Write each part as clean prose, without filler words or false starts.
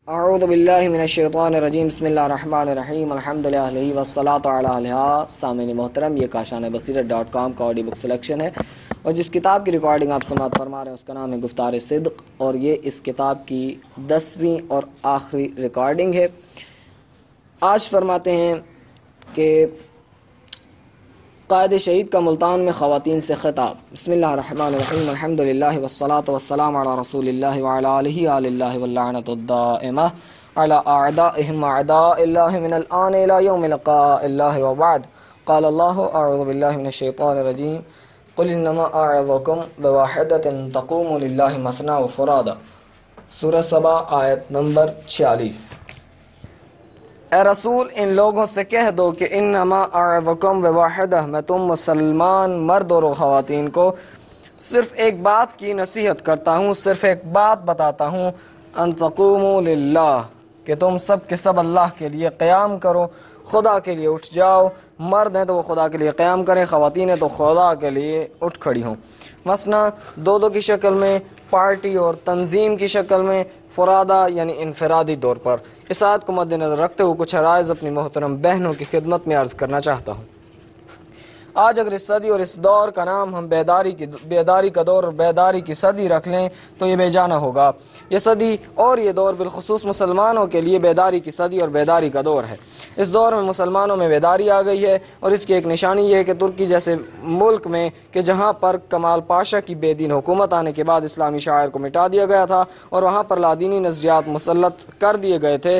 اعوذ باللہ من الشیطان الرجیم بسم اللہ الرحمن الرحیم الحمدللہ والصلاة علی الہا۔ سامعین محترم، یہ کاشان بصیرت.com کا آڈیو بک سلیکشن ہے، اور جس کتاب کی ریکارڈنگ آپ سماعت فرما رہے ہیں اس کا نام ہے گفتار صدق، اور یہ اس کتاب کی 10ویں اور آخری ریکارڈنگ ہے۔ آج فرماتے ہیں کہ قائد شہید کا ملتان میں خواتین سے خطاب۔ بسم اللہ الرحمن الرحیم الحمدللہ والصلاة والسلام علی رسول اللہ وعلی آلہ آل اللہ واللعنۃ الدائمہ علی اعدائہم اعداء اللہ من الآن الى یوم لقاء اللہ وبعد۔ قال اللہ اعوذ باللہ من الشیطان الرجیم قل انما اعظکم بواحدۃ تقوم للہ مثنی وفرادا۔ سورہ سبا آیت نمبر 46۔ اے رسول، ان لوگوں سے کہہ دو کہ انما اعظکم بواحدہ، میں تم مسلمان مرد اور خواتین کو صرف ایک بات کی نصیحت کرتا ہوں، صرف ایک بات بتاتا ہوں، ان تقوموا للہ، کہ تم سب کے سب اللہ کے لیے قیام کرو، خدا کے لیے اٹھ جاؤ۔ مرد ہیں تو وہ خدا کے لیے قیام کریں، خواتین ہیں تو خدا کے لیے اٹھ کھڑی ہوں، مثنا دو کی شکل میں، پارٹی اور تنظیم کی شکل میں، فرادا یعنی انفرادی طور پر۔ اس آیت کو مد نظر رکھتے ہوئے کچھ عرائض اپنی محترم بہنوں کی خدمت میں عرض کرنا چاہتا ہوں۔ آج اگر اس صدی اور اس دور کا نام ہم بیداری کا دور اور بیداری کی صدی رکھ لیں تو یہ بے جانا ہوگا۔ یہ صدی اور یہ دور بالخصوص مسلمانوں کے لیے بیداری کی صدی اور بیداری کا دور ہے۔ اس دور میں مسلمانوں میں بیداری آ گئی ہے، اور اس کی ایک نشانی یہ ہے کہ ترکی جیسے ملک میں کہ جہاں پر کمال پاشا کی بے دین حکومت آنے کے بعد اسلامی شاعر کو مٹا دیا گیا تھا اور وہاں پر لادینی نظریات مسلط کر دیے گئے تھے،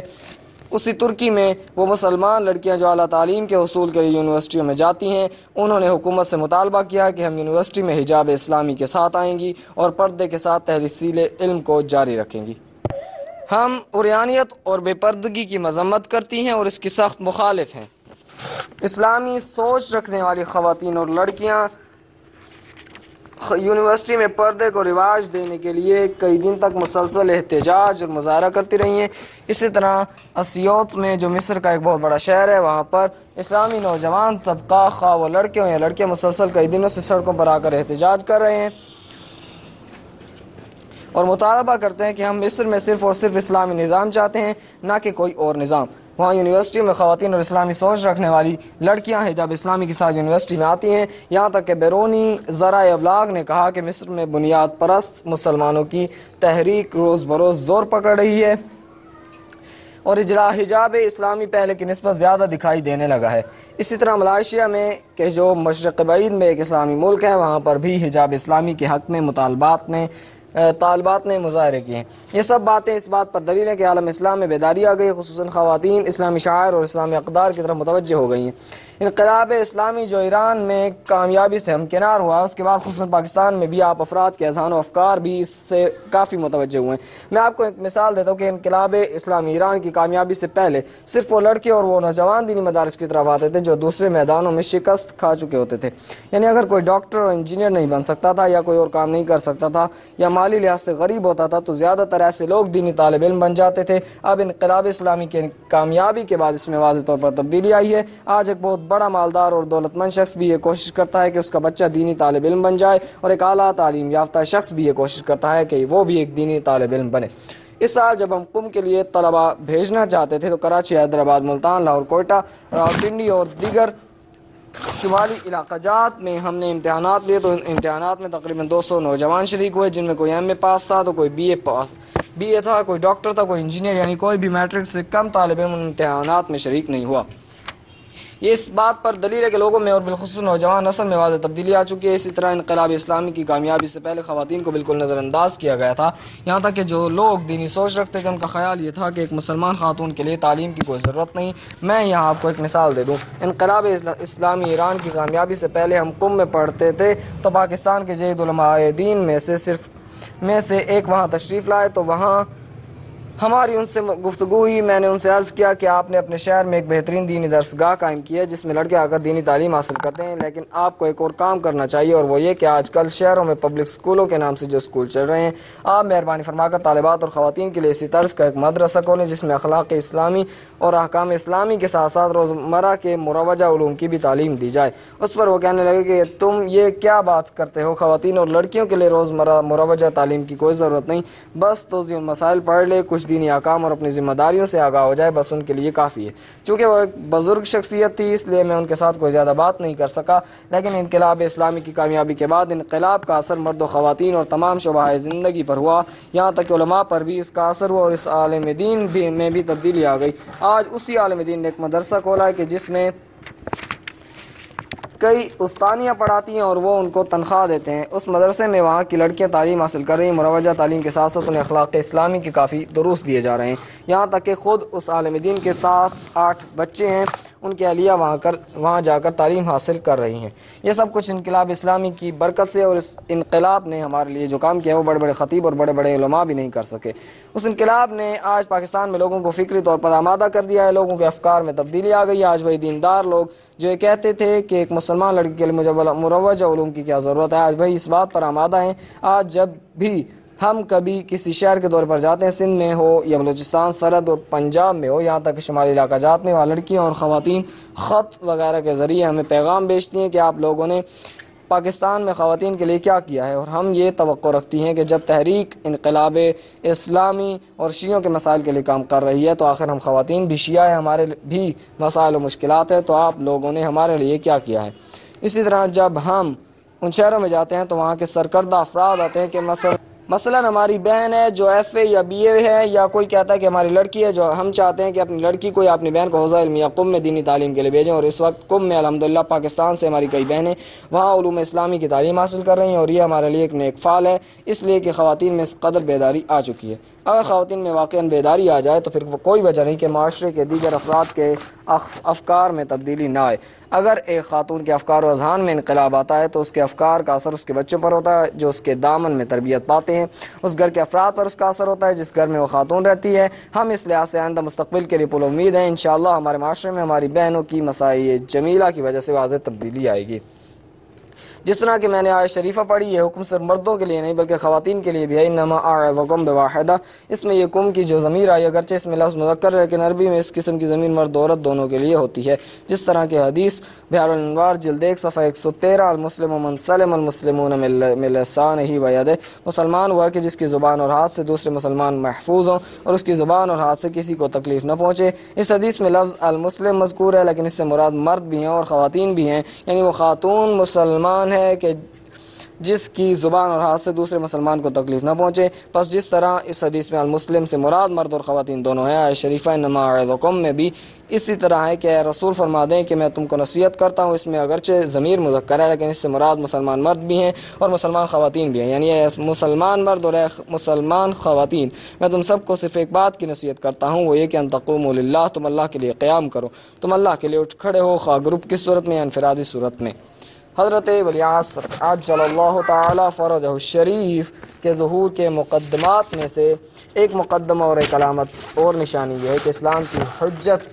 اسی ترکی میں وہ مسلمان لڑکیاں جو اعلیٰ تعلیم کے حصول کے لیے یونیورسٹیوں میں جاتی ہیں، انہوں نے حکومت سے مطالبہ کیا کہ ہم یونیورسٹی میں حجاب اسلامی کے ساتھ آئیں گی اور پردے کے ساتھ تحصیل علم کو جاری رکھیں گی۔ ہم عریانیت اور بے پردگی کی مذمت کرتی ہیں اور اس کی سخت مخالف ہیں۔ اسلامی سوچ رکھنے والی خواتین اور لڑکیاں یونیورسٹی میں پردے کو رواج دینے کے لیے کئی دن تک مسلسل احتجاج اور مظاہرہ کرتی رہی ہیں۔ اسی طرح اسیوط میں جو مصر کا ایک بہت بڑا شہر ہے، وہاں پر اسلامی نوجوان طبقہ، خواہ وہ لڑکے ہوں یا لڑکیاں، مسلسل کئی دنوں سے سڑکوں پر آ کر احتجاج کر رہے ہیں اور مطالبہ کرتے ہیں کہ ہم مصر میں صرف اور صرف اسلامی نظام چاہتے ہیں، نہ کہ کوئی اور نظام۔ وہاں یونیورسٹی میں خواتین اور اسلامی سوچ رکھنے والی لڑکیاں حجاب اسلامی کے ساتھ یونیورسٹی میں آتی ہیں، یہاں تک کہ بیرونی ذرائع ابلاغ نے کہا کہ مصر میں بنیاد پرست مسلمانوں کی تحریک روز بروز زور پکڑ رہی ہے اور حجاب اسلامی پہلے کی نسبت زیادہ دکھائی دینے لگا ہے۔ اسی طرح ملائیشیا میں کہ جو مشرق بعید میں ایک اسلامی ملک ہے، وہاں پر بھی حجاب اسلامی کے حق میں طالبات نے مظاہرے کیے ہیں۔ یہ سب باتیں اس بات پر دلیل ہے کہ عالم اسلام میں بیداری آ گئی، خصوصاً خواتین اسلامی شعائر اور اسلامی اقدار کی طرف متوجہ ہو گئی ہیں۔ انقلاب اسلامی جو ایران میں کامیابی سے ہمکنار ہوا، اس کے بعد خصوصاً پاکستان میں بھی آپ افراد کے اذہان و افکار بھی اس سے کافی متوجہ ہوئے ہیں۔ میں آپ کو ایک مثال دیتا ہوں کہ انقلاب اسلامی ایران کی کامیابی سے پہلے صرف وہ لڑکے اور وہ نوجوان دینی مدارس کی طرف آتے تھے جو دوسرے میدانوں میں شکست کھا چکے ہوتے تھے، یعنی اگر کوئی ڈاکٹر اور انجینئر نہیں بن سکتا تھا یا کوئی اور کام نہیں کر سکتا تھا یا مالی لحاظ سے غریب ہوتا تھا تو زیادہ تر ایسے لوگ دینی طالب علم بن جاتے تھے۔ اب انقلاب اسلامی کی کامیابی کے بعد اس میں واضح طور پر تبدیلی آئی ہے۔ آج ایک بہت بڑا مالدار اور دولت مند شخص بھی یہ کوشش کرتا ہے کہ اس کا بچہ دینی طالب علم بن جائے، اور ایک اعلیٰ تعلیم یافتہ شخص بھی یہ کوشش کرتا ہے کہ وہ بھی ایک دینی طالب علم بنے۔ اس سال جب ہم قم کے لیے طلبہ بھیجنا چاہتے تھے تو کراچی، حیدرآباد، ملتان، لاہور، کوئٹہ، راولپنڈی اور دیگر شمالی علاقہ جات میں ہم نے امتحانات لیے، تو ان امتحانات میں تقریباً 200 نوجوان شریک ہوئے، جن میں کوئی ایم اے پاس تھا تو کوئی بی اے تھا، کوئی ڈاکٹر تھا، کوئی انجینئر، یعنی کوئی بھی میٹرک سے کم طالب علم امتحانات میں شریک نہیں ہوا۔ یہ اس بات پر دلیل ہے کہ لوگوں میں اور بالخصوص نوجوان نسل میں واضح تبدیلی آ چکی ہے۔ اسی طرح انقلاب اسلامی کی کامیابی سے پہلے خواتین کو بالکل نظر انداز کیا گیا تھا، یہاں تک کہ جو لوگ دینی سوچ رکھتے تھے ان کا خیال یہ تھا کہ ایک مسلمان خاتون کے لیے تعلیم کی کوئی ضرورت نہیں۔ میں یہاں آپ کو ایک مثال دے دوں۔ انقلاب اسلامی ایران کی کامیابی سے پہلے ہم قم میں پڑھتے تھے تو پاکستان کے جید علماء دین میں سے ایک وہاں تشریف لائے، تو وہاں ہماری ان سے گفتگو ہوئی۔ میں نے ان سے عرض کیا کہ آپ نے اپنے شہر میں ایک بہترین دینی درسگاہ قائم کی ہے جس میں لڑکے آ کر دینی تعلیم حاصل کرتے ہیں، لیکن آپ کو ایک اور کام کرنا چاہیے، اور وہ یہ کہ آج کل شہروں میں پبلک اسکولوں کے نام سے جو اسکول چل رہے ہیں، آپ مہربانی فرما کر طالبات اور خواتین کے لیے اسی طرز کا ایک مدرسہ کھولیں جس میں اخلاق اسلامی اور احکام اسلامی کے ساتھ ساتھ روزمرہ کے مروجہ علوم کی بھی تعلیم دی جائے۔ اس پر وہ کہنے لگے کہ تم یہ کیا بات کرتے ہو، خواتین اور لڑکیوں کے لیے روزمرہ مروجہ تعلیم کی کوئی ضرورت نہیں، بس توضیح مسائل پڑھ لے، کچھ دینی احکام اور اپنی ذمہ داریوں سے آگاہ ہو جائے، بس ان کے لیے کافی ہے۔ چونکہ وہ ایک بزرگ شخصیت تھی اس لیے میں ان کے ساتھ کوئی زیادہ بات نہیں کر سکا، لیکن انقلاب اسلامی کی کامیابی کے بعد انقلاب کا اثر مرد و خواتین اور تمام شعبۂ زندگی پر ہوا، یہاں تک کہ علماء پر بھی اس کا اثر ہوا اور اس عالم دین میں بھی تبدیلی آ گئی۔ آج اسی عالم دین نے ایک مدرسہ کھولا ہے کہ جس میں کئی استانیاں پڑھاتی ہیں اور وہ ان کو تنخواہ دیتے ہیں۔ اس مدرسے میں وہاں کی لڑکیاں تعلیم حاصل کر رہی ہیں، مروجہ تعلیم کے ساتھ ساتھ انہیں اخلاق اسلامی کے کافی دروس دیے جا رہے ہیں، یہاں تک کہ خود اس عالم دین کے 7-8 بچے ہیں، ان کی اہلیہ وہاں جا کر تعلیم حاصل کر رہی ہیں۔ یہ سب کچھ انقلاب اسلامی کی برکت سے، اور اس انقلاب نے ہمارے لیے جو کام کیا وہ بڑے بڑے خطیب اور بڑے بڑے علماء بھی نہیں کر سکے۔ اس انقلاب نے آج پاکستان میں لوگوں کو فکری طور پر آمادہ کر دیا ہے، لوگوں کے افکار میں تبدیلی آ گئی ہے۔ آج وہی دیندار لوگ جو یہ کہتے تھے کہ ایک مسلمان لڑکی کے لیے مروجہ علوم کی کیا ضرورت ہے، آج وہی اس بات پر آمادہ ہیں۔ آج جب بھی ہم کبھی کسی شہر کے دور پر جاتے ہیں، سندھ میں ہو یا بلوچستان سرحد اور پنجاب میں ہو، یہاں تک کہ شمالی علاقہ جات میں، وہاں لڑکیاں اور خواتین خط وغیرہ کے ذریعے ہمیں پیغام بھیجتی ہیں کہ آپ لوگوں نے پاکستان میں خواتین کے لیے کیا کیا ہے، اور ہم یہ توقع رکھتی ہیں کہ جب تحریک انقلاب اسلامی اور شیعوں کے مسائل کے لیے کام کر رہی ہے تو آخر ہم خواتین بھی شیعہ ہیں، ہمارے بھی مسائل و مشکلات ہیں، تو آپ لوگوں نے ہمارے لیے کیا کیا ہے۔ اسی طرح جب ہم ان شہروں میں جاتے ہیں تو وہاں کے سرکردہ افراد آتے ہیں کہ مثلا ہماری بہن ہے جو ایف اے یا بی اے ہے، یا کوئی کہتا ہے کہ ہماری لڑکی ہے جو ہم چاہتے ہیں کہ اپنی لڑکی کو یا اپنی بہن کو حوزہ علمیہ قم میں دینی تعلیم کے لیے بھیجیں، اور اس وقت قم میں الحمدللہ پاکستان سے ہماری کئی بہنیں وہاں علوم اسلامی کی تعلیم حاصل کر رہی ہیں، اور یہ ہمارے لیے ایک نیک فعل ہے، اس لیے کہ خواتین میں اس قدر بیداری آ چکی ہے۔ اگر خواتین میں واقعاً بیداری آ جائے تو پھر وہ کوئی وجہ نہیں کہ معاشرے کے دیگر افراد کے افکار میں تبدیلی نہ آئے۔ اگر ایک خاتون کے افکار و اذہان میں انقلاب آتا ہے تو اس کے افکار کا اثر اس کے بچوں پر ہوتا ہے جو اس کے دامن میں تربیت پاتے ہیں، اس گھر کے افراد پر اس کا اثر ہوتا ہے جس گھر میں وہ خاتون رہتی ہے۔ ہم اس لحاظ سے آئندہ مستقبل کے لیے پر امید ہیں، انشاءاللہ ہمارے معاشرے میں ہماری بہنوں کی مساعی جمیلہ کی وجہ سے واضح تبدیلی آئے گی۔ جس طرح کہ میں نے آیت شریفہ پڑھی، یہ حکم صرف مردوں کے لیے نہیں بلکہ خواتین کے لیے بھی ہے۔ انما اعظکم بواحدہ، اس میں یہ کم کی جو ضمیر آئی اگرچہ اس میں لفظ مذکر ہے لیکن عربی میں اس قسم کی ضمیر مرد و عورت دونوں کے لیے ہوتی ہے، جس طرح کہ حدیث بحار الانوار جلد 1 صفحہ 113 المسلم من سلم المسلمون من لسانہ ویدہ، مسلمان ہوا کہ جس کی زبان اور ہاتھ سے دوسرے مسلمان محفوظ ہوں اور اس کی زبان اور ہاتھ سے کسی کو تکلیف نہ پہنچے۔ اس حدیث میں لفظ المسلم مذکور ہے لیکن اس سے مراد مرد بھی ہیں اور خواتین بھی ہیں، یعنی وہ خاتون مسلمان ہے کہ جس کی زبان اور ہاتھ سے دوسرے مسلمان کو تکلیف نہ پہنچے۔ پس جس طرح اس حدیث میں المسلم سے مراد مرد اور خواتین دونوں ہیں، آیت شریفہ انما اعظکم میں بھی اسی طرح ہے کہ اے رسول فرما دیں کہ میں تم کو نصیحت کرتا ہوں، اس میں اگرچہ ضمیر مذکر ہے لیکن اس سے مراد مسلمان مرد بھی ہیں اور مسلمان خواتین بھی ہیں، یعنی اے مسلمان مرد اور اے مسلمان خواتین، میں تم سب کو صرف ایک بات کی نصیحت کرتا ہوں، وہ یہ کہ ان تقوموا للہ، تم اللہ کے لیے قیام کرو، تم اللہ کے لیے اٹھ کھڑے ہو، خواہ گروپ کی صورت میں یا انفرادی صورت میں۔ حضرت ولی عصر عجل اللہ تعالی فرجہ الشریف کے ظہور کے مقدمات میں سے ایک مقدمہ اور ایک علامت اور نشانی یہ ہے کہ اسلام کی حجت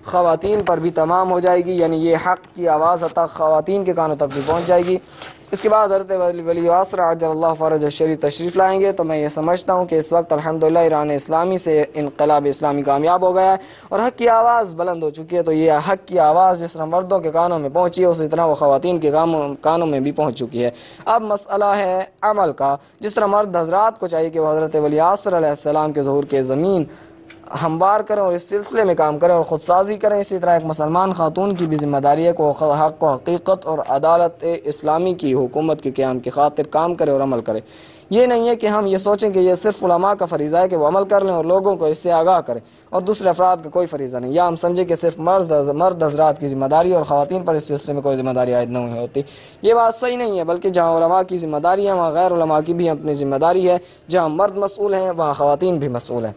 خواتین پر بھی تمام ہو جائے گی، یعنی یہ حق کی آواز حتی خواتین کے کانوں تک بھی پہنچ جائے گی۔ اس کے بعد حضرت ولی عصر عجل اللہ فرجہ الشریف تشریف لائیں گے، تو میں یہ سمجھتا ہوں کہ اس وقت الحمدللہ ایران اسلامی سے انقلاب اسلامی کامیاب ہو گیا ہے اور حق کی آواز بلند ہو چکی ہے، تو یہ حق کی آواز جس طرح مردوں کے کانوں میں پہنچی ہے اسی طرح وہ خواتین کے کانوں میں بھی پہنچ چکی ہے۔ اب مسئلہ ہے عمل کا، جس طرح مرد حضرات کو چاہیے کہ وہ حضرت ولی عصر علیہ السلام کے ظہور کے زمین ہموار کریں اور اس سلسلے میں کام کریں اور خود سازی کریں، اسی طرح ایک مسلمان خاتون کی بھی ذمہ داری ہے کہ وہ حق و حقیقت اور عدالت اسلامی کی حکومت کے قیام کی خاطر کام کرے اور عمل کرے۔ یہ نہیں ہے کہ ہم یہ سوچیں کہ یہ صرف علماء کا فریضہ ہے کہ وہ عمل کر لیں اور لوگوں کو اس سے آگاہ کریں اور دوسرے افراد کا کوئی فریضہ نہیں، یا ہم سمجھیں کہ صرف مرد حضرات کی ذمہ داری اور خواتین پر اس سلسلے میں کوئی ذمہ داری عائد نہیں ہوتی۔ یہ بات صحیح نہیں ہے، بلکہ جہاں علماء کی ذمہ داری ہے وہاں غیر علماء کی بھی اپنی ذمہ داری ہے، جہاں مرد مسئول ہیں وہاں خواتین بھی مسئول ہیں۔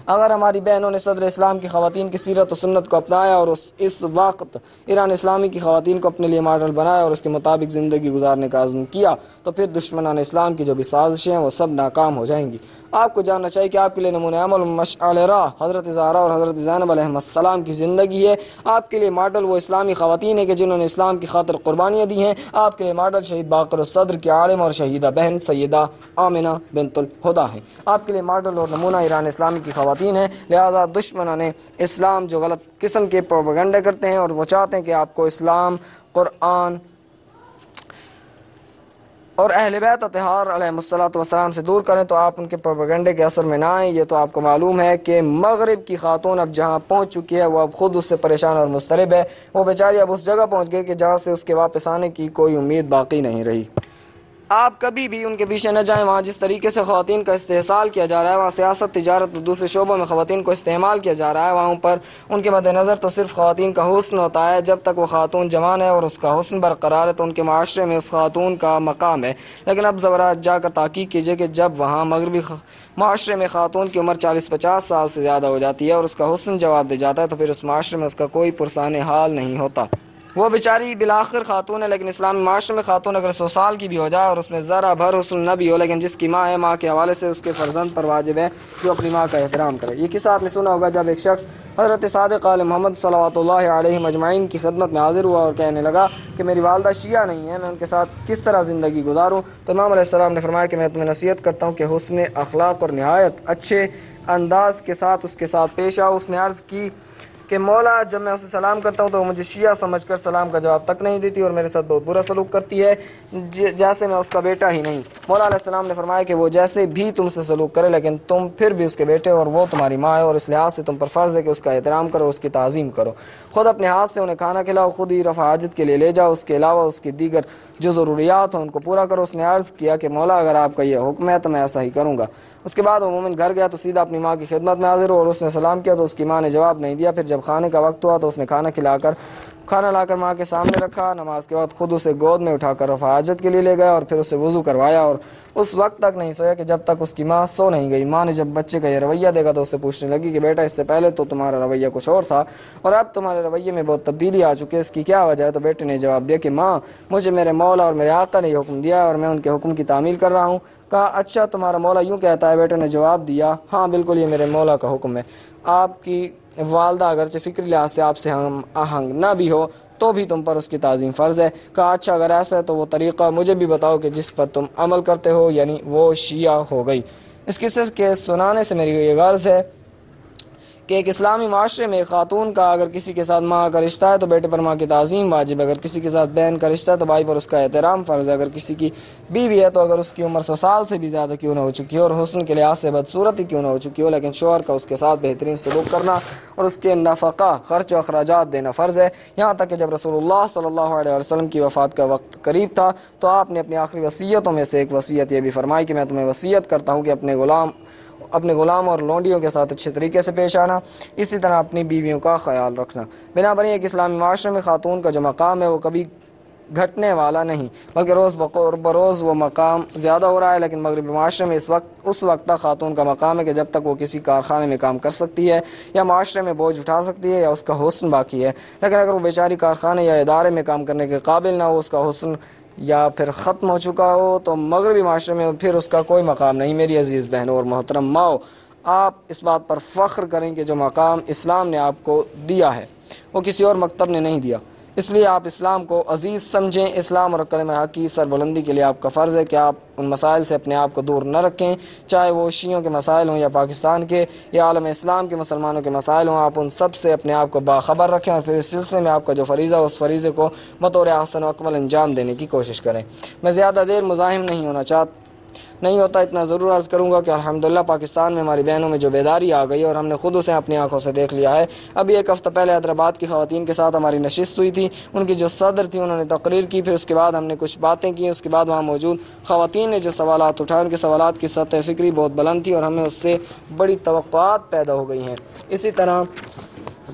اگر ہماری بہنوں نے صدر اسلام کی خواتین کی سیرت و سنت کو اپنایا اور اس وقت ایران اسلامی کی خواتین کو اپنے لیے ماڈل بنایا اور اس کے مطابق زندگی گزارنے کا عزم کیا تو پھر دشمنان اسلام کی جو بھی سازشیں ہیں وہ سب ناکام ہو جائیں گی۔ آپ کو جاننا چاہیے کہ آپ کے لیے نمونہ عمل مشعل راہ حضرت زہرا اور حضرت زینب علیہ السلام کی زندگی ہے، آپ کے لیے ماڈل وہ اسلامی خواتین ہیں کہ جنہوں نے اسلام کی خاطر قربانیاں دی ہیں، آپ کے لیے ماڈل شہید باقر الصدر کی عالم اور شہیدہ بہن سیدہ آمنہ بنت الہدیٰ ہیں، آپ کے لیے ماڈل اور نمونہ ایران اسلامی کی خواتین ہیں۔ لہذا دشمنان اسلام جو غلط قسم کے پروپیگنڈے کرتے ہیں اور وہ چاہتے ہیں کہ آپ کو اسلام، قرآن اور اہل بیت اطہار علیہم الصلوۃ والسلام سے دور کریں تو آپ ان کے پروپیگنڈے کے اثر میں نہ آئیں۔ یہ تو آپ کو معلوم ہے کہ مغرب کی خاتون اب جہاں پہنچ چکی ہے وہ اب خود اس سے پریشان اور مضطرب ہے۔ وہ بیچاری اب اس جگہ پہنچ گئی کہ جہاں سے اس کے واپس آنے کی کوئی امید باقی نہیں رہی۔ آپ کبھی بھی ان کے پیچھے نہ جائیں۔ وہاں جس طریقے سے خواتین کا استحصال کیا جا رہا ہے، وہاں سیاست، تجارت اور دوسرے شعبوں میں خواتین کو استعمال کیا جا رہا ہے، وہاں پر ان کے مد نظر تو صرف خواتین کا حسن ہوتا ہے۔ جب تک وہ خاتون جوان ہے اور اس کا حسن برقرار ہے تو ان کے معاشرے میں اس خاتون کا مقام ہے۔ لیکن اب ذرا جا کر تحقیق کیجئے کہ جب وہاں مغربی معاشرے میں خاتون کی عمر 40-50 سال سے زیادہ ہو جاتی ہے اور اس کا حسن جواب دے جاتا ہے تو پھر اس معاشرے میں اس کا کوئی پرسان حال نہیں ہوتا۔ وہ بیچاری بالآخر خاتون ہے، لیکن اسلامی معاشرے میں خاتون اگر 100 سال کی بھی ہو جائے اور اس میں ذرا بھر حسن نہ بھی ہو، لیکن جس کی ماں ہے، ماں کے حوالے سے اس کے فرزند پر واجب ہے جو اپنی ماں کا احترام کرے۔ یہ قصہ آپ نے سنا ہوگا جب ایک شخص حضرت صادق آل محمد صلوات اللہ علیہ مجمعین کی خدمت میں حاضر ہوا اور کہنے لگا کہ میری والدہ شیعہ نہیں ہے، میں ان کے ساتھ کس طرح زندگی گزاروں؟ تو امام علیہ السلام نے فرمایا کہ میں تمہیں نصیحت کرتا ہوں کہ حسن اخلاق اور نہایت اچھے انداز کے ساتھ اس کے ساتھ پیش آؤ۔ اس نے عرض کی کہ مولا، جب میں اسے سلام کرتا ہوں تو وہ مجھے شیعہ سمجھ کر سلام کا جواب تک نہیں دیتی اور میرے ساتھ بہت برا سلوک کرتی ہے جیسے میں اس کا بیٹا ہی نہیں۔ مولا علیہ السلام نے فرمایا کہ وہ جیسے بھی تم سے سلوک کرے لیکن تم پھر بھی اس کے بیٹے اور وہ تمہاری ماں ہے، اور اس لحاظ سے تم پر فرض ہے کہ اس کا احترام کرو، اس کی تعظیم کرو۔ خود اپنے ہاتھ سے انہیں کھانا کھلاؤ، خود ہی رفع حاجت کے لیے لے جاؤ، اس کے علاوہ اس کی دیگر جو ضروریات ہیں ان کو پورا کرو۔ اس نے عرض کیا کہ مولا، اگر آپ کا یہ حکم ہے تو میں ایسا ہی کروں گا۔ اس کے بعد وہ مومن گھر گیا تو سیدھا اپنی ماں کی خدمت میں حاضر ہوا اور اس نے سلام کیا تو اس کی ماں نے جواب نہیں دیا۔ پھر جب کھانے کا وقت ہوا تو اس نے کھانا لا کر ماں کے سامنے رکھا۔ نماز کے بعد خود اسے گود میں اٹھا کر رفع حاجت کے لیے لے گیا اور پھر اسے وضو کروایا، اور اس وقت تک نہیں سویا کہ جب تک اس کی ماں سو نہیں گئی۔ ماں نے جب بچے کا یہ رویہ دیکھا تو اسے پوچھنے لگی کہ بیٹا، اس سے پہلے تو تمہارا رویہ کچھ اور تھا اور اب تمہارے رویے میں بہت تبدیلی آ چکی ہے، اس کی کیا وجہ ہے؟ تو بیٹے نے جواب دیا کہ ماں، مجھے میرے مولا اور میرے آقا نے یہ حکم دیا ہے اور میں ان کے حکم کی تعمیل کر رہا ہوں۔ کہا اچھا، تمہارا مولا یوں کہتا ہے؟ بیٹے نے جواب دیا ہاں بالکل، یہ میرے مولا کا حکم ہے۔ آپ کی والدہ اگرچہ فکری لحاظ سے آپ سے ہم آہنگ نہ بھی ہو تو بھی تم پر اس کی تعظیم فرض ہے۔ کہا اچھا، اگر ایسا ہے تو وہ طریقہ مجھے بھی بتاؤ کہ جس پر تم عمل کرتے ہو، یعنی وہ شیعہ ہو گئی۔ اس قصے کے سنانے سے میری یہ غرض ہے کہ ایک اسلامی معاشرے میں خاتون کا اگر کسی کے ساتھ ماں کا رشتہ ہے تو بیٹے پر ماں کی تعظیم واجب ہے، اگر کسی کے ساتھ بہن کا رشتہ ہے تو بھائی پر اس کا احترام فرض ہے، اگر کسی کی بیوی ہے تو اگر اس کی عمر 100 سال سے بھی زیادہ کیوں نہ ہو چکی ہو اور حسن کے لحاظ سے بدصورت ہی کیوں نہ ہو چکی ہو، لیکن شوہر کا اس کے ساتھ بہترین سلوک کرنا اور اس کے نفقہ، خرچ و اخراجات دینا فرض ہے۔ یہاں تک کہ جب رسول اللہ صلی اللہ علیہ وسلم کی وفات کا وقت قریب تھا تو آپ نے اپنی آخری وصیتوں میں سے ایک وصیت یہ بھی فرمائی کہ میں تمہیں وصیت کرتا ہوں کہ اپنے غلام اور لونڈیوں کے ساتھ اچھے طریقے سے پیش آنا، اسی طرح اپنی بیویوں کا خیال رکھنا۔ بنابراً ایک اسلامی معاشرے میں خاتون کا جو مقام ہے وہ کبھی گھٹنے والا نہیں، بلکہ روز بروز وہ مقام زیادہ ہو رہا ہے۔ لیکن مغربی معاشرے میں اس وقت تک خاتون کا مقام ہے کہ جب تک وہ کسی کارخانے میں کام کر سکتی ہے یا معاشرے میں بوجھ اٹھا سکتی ہے یا اس کا حسن باقی ہے، لیکن اگر وہ بیچاری کارخانے یا ادارے میں کام کرنے کے قابل نہ ہو، اس کا حسن یا پھر ختم ہو چکا ہو، تو مغربی معاشرے میں پھر اس کا کوئی مقام نہیں۔ میری عزیز بہنوں اور محترم ماؤ، آپ اس بات پر فخر کریں کہ جو مقام اسلام نے آپ کو دیا ہے وہ کسی اور مکتب نے نہیں دیا، اس لیے آپ اسلام کو عزیز سمجھیں۔ اسلام اور کلمہ حق کی سربلندی کے لیے آپ کا فرض ہے کہ آپ ان مسائل سے اپنے آپ کو دور نہ رکھیں، چاہے وہ شیعوں کے مسائل ہوں یا پاکستان کے یا عالم اسلام کے مسلمانوں کے مسائل ہوں، آپ ان سب سے اپنے آپ کو باخبر رکھیں اور پھر اس سلسلے میں آپ کا جو فریضہ ہو اس فریضے کو بطور احسن و اکمل انجام دینے کی کوشش کریں۔ میں زیادہ دیر مزاحم نہیں ہوتا، اتنا ضرور عرض کروں گا کہ الحمدللہ پاکستان میں ہماری بہنوں میں جو بیداری آ گئی اور ہم نے خود اسے اپنی آنکھوں سے دیکھ لیا ہے۔ ابھی ایک ہفتہ پہلے حیدرآباد کی خواتین کے ساتھ ہماری نشست ہوئی تھی، ان کی جو صدر تھی انہوں نے تقریر کی، پھر اس کے بعد ہم نے کچھ باتیں کی، اس کے بعد وہاں موجود خواتین نے جو سوالات اٹھائے ان کے سوالات کی سطح فکری بہت بلند تھی اور ہمیں اس سے بڑی توقعات پیدا ہو گئی ہیں۔ اسی طرح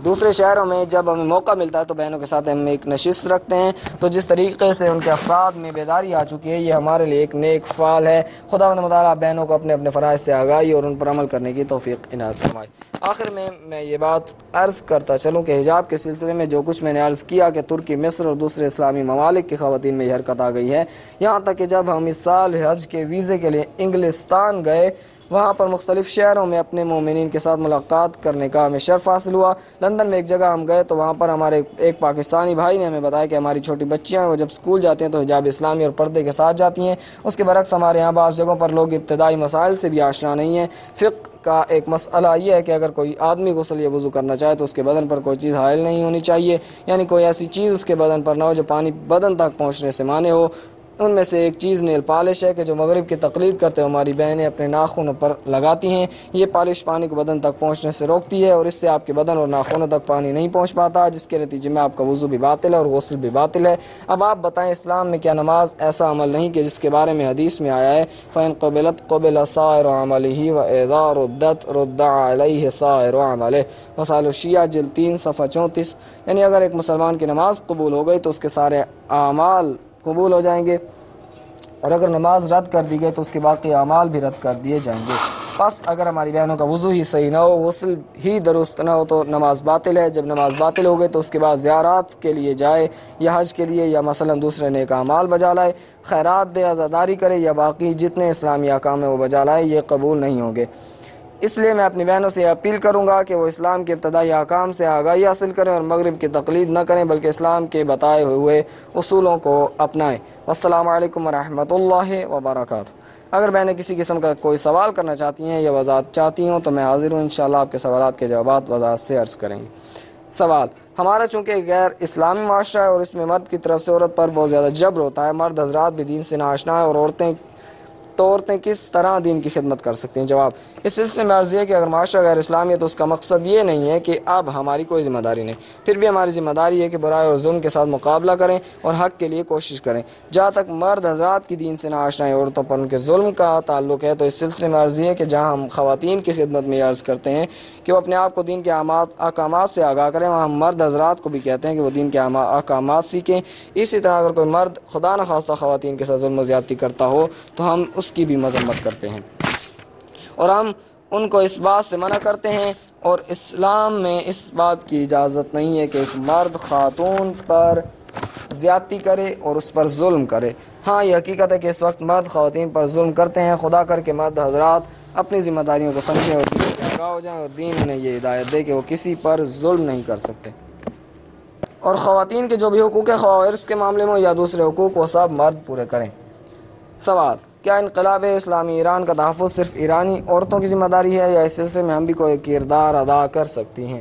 دوسرے شہروں میں جب ہمیں موقع ملتا ہے تو بہنوں کے ساتھ ہم ایک نشست رکھتے ہیں، تو جس طریقے سے ان کے افراد میں بیداری آ چکی ہے یہ ہمارے لیے ایک نیک فعل ہے۔ خدا متعالیٰ بہنوں کو اپنے اپنے فرائض سے آگاہی اور ان پر عمل کرنے کی توفیق عنایت فرمائے۔ آخر میں یہ بات عرض کرتا چلوں کہ حجاب کے سلسلے میں جو کچھ میں نے عرض کیا کہ ترکی، مصر اور دوسرے اسلامی ممالک کی خواتین میں یہ حرکت آ گئی ہے، یہاں تک کہ جب ہم اس سال حج کے ویزے کے لیے انگلستان گئے، وہاں پر مختلف شہروں میں اپنے مومنین کے ساتھ ملاقات کرنے کا ہمیں شرف حاصل ہوا۔ لندن میں ایک جگہ ہم گئے تو وہاں پر ہمارے ایک پاکستانی بھائی نے ہمیں بتایا کہ ہماری چھوٹی بچیاں وہ جب اسکول جاتی ہیں تو حجاب اسلامی اور پردے کے ساتھ جاتی ہیں۔ اس کے برعکس ہمارے یہاں بعض جگہوں پر لوگ ابتدائی مسائل سے بھی آشنا نہیں ہیں۔ فقہ کا ایک مسئلہ یہ ہے کہ اگر کوئی آدمی غسل یا وضو کرنا چاہے تو اس کے بدن پر کوئی چیز حائل نہیں ہونی چاہیے، یعنی کوئی ایسی چیز اس کے بدن پر نہ ہو جو پانی بدن تک پہنچنے سے مانع ہو۔ ان میں سے ایک چیز نیل پالش ہے کہ جو مغرب کی تقلید کرتے ہوئے ہماری بہنیں اپنے ناخنوں پر لگاتی ہیں۔ یہ پالش پانی کو بدن تک پہنچنے سے روکتی ہے اور اس سے آپ کے بدن اور ناخنوں تک پانی نہیں پہنچ پاتا، جس کے نتیجے میں آپ کا وضو بھی باطل ہے اور غسل بھی باطل ہے۔ اب آپ بتائیں اسلام میں کیا نماز ایسا عمل نہیں کہ جس کے بارے میں حدیث میں آیا ہے فَإِن قُبِلَتْ قُبِلَ سَائِرُ عَمَلِهِ وَإِذَا رُدَّتْ رُدَّ عَلَيْهِ سَائِرُ عَمَلِهِ وصال الشیعہ جلد 3 صفحہ 34۔ یعنی اگر ایک مسلمان کی نماز قبول ہو گئی تو اس کے سارے اعمال قبول ہو جائیں گے، اور اگر نماز رد کر دی گئی تو اس کے باقی اعمال بھی رد کر دیے جائیں گے۔ بس اگر ہماری بہنوں کا وضو ہی صحیح نہ ہو، غسل ہی درست نہ ہو تو نماز باطل ہے۔ جب نماز باطل ہو گئی تو اس کے بعد زیارات کے لیے جائے یا حج کے لیے یا مثلا دوسرے نیک اعمال بجا لائے، خیرات دے، عزاداری کرے یا باقی جتنے اسلامی احکام ہیں وہ بجا لائے، یہ قبول نہیں ہوں گے۔ اس لیے میں اپنی بہنوں سے اپیل کروں گا کہ وہ اسلام کے ابتدائی احکام سے آگاہی حاصل کریں اور مغرب کی تقلید نہ کریں بلکہ اسلام کے بتائے ہوئے اصولوں کو اپنائیں۔ والسلام علیکم ورحمۃ اللہ وبرکاتہ۔ اگر بہنیں کسی قسم کا کوئی سوال کرنا چاہتی ہیں یا وضاحت چاہتی ہوں تو میں حاضر ہوں، انشاءاللہ آپ کے سوالات کے جوابات وضاحت سے عرض کریں گے۔ سوال: ہمارا چونکہ غیر اسلامی معاشرہ ہے اور اس میں مرد کی طرف سے عورت پر بہت زیادہ جبر ہوتا ہے، مرد حضرات بھی دین سے ناآشنا ہے اور عورتیں کس طرح دین کی خدمت کر سکتی ہیں؟ جواب: اس سلسلے میں عرض یہ کہ اگر معاشرہ غیر اسلامی ہے تو اس کا مقصد یہ نہیں ہے کہ اب ہماری کوئی ذمہ داری نہیں، پھر بھی ہماری ذمہ داری ہے کہ برائی اور ظلم کے ساتھ مقابلہ کریں اور حق کے لیے کوشش کریں۔ جہاں تک مرد حضرات کی دین سے ناآشنائی عورتوں پر ان کے ظلم کا تعلق ہے تو اس سلسلے میں عرض یہ کہ جہاں ہم خواتین کی خدمت میں عرض کرتے ہیں کہ وہ اپنے آپ کو دین کے احکامات سے آگاہ کریں، وہاں ہم مرد حضرات کو بھی کہتے ہیں کہ وہ دین کے احکامات سیکھیں۔ اسی طرح اگر کوئی مرد خدا نخواستہ خواتین کے ساتھ ظلم و زیادتی کرتا ہو تو ہم اس کی بھی مذمت کرتے ہیں اور ہم ان کو اس بات سے منع کرتے ہیں، اور اسلام میں اس بات کی اجازت نہیں ہے کہ ایک مرد خاتون پر زیادتی کرے اور اس پر ظلم کرے۔ ہاں یہ حقیقت ہے کہ اس وقت مرد خواتین پر ظلم کرتے ہیں، خدا کر کے مرد حضرات اپنی ذمہ داریوں کو سمجھیں اور دین سے آگاہ ہو جائیں اور دین انہیں یہ ہدایت دے کہ وہ کسی پر ظلم نہیں کر سکتے، اور خواتین کے جو بھی حقوق ہے خواہ ورث کے معاملے میں یا دوسرے حقوق وہ سب مرد پورے کریں۔ سوال: کیا انقلاب اسلامی ایران کا تحفظ صرف ایرانی عورتوں کی ذمہ داری ہے یا اس سلسلے میں ہم بھی کوئی کردار ادا کر سکتی ہیں؟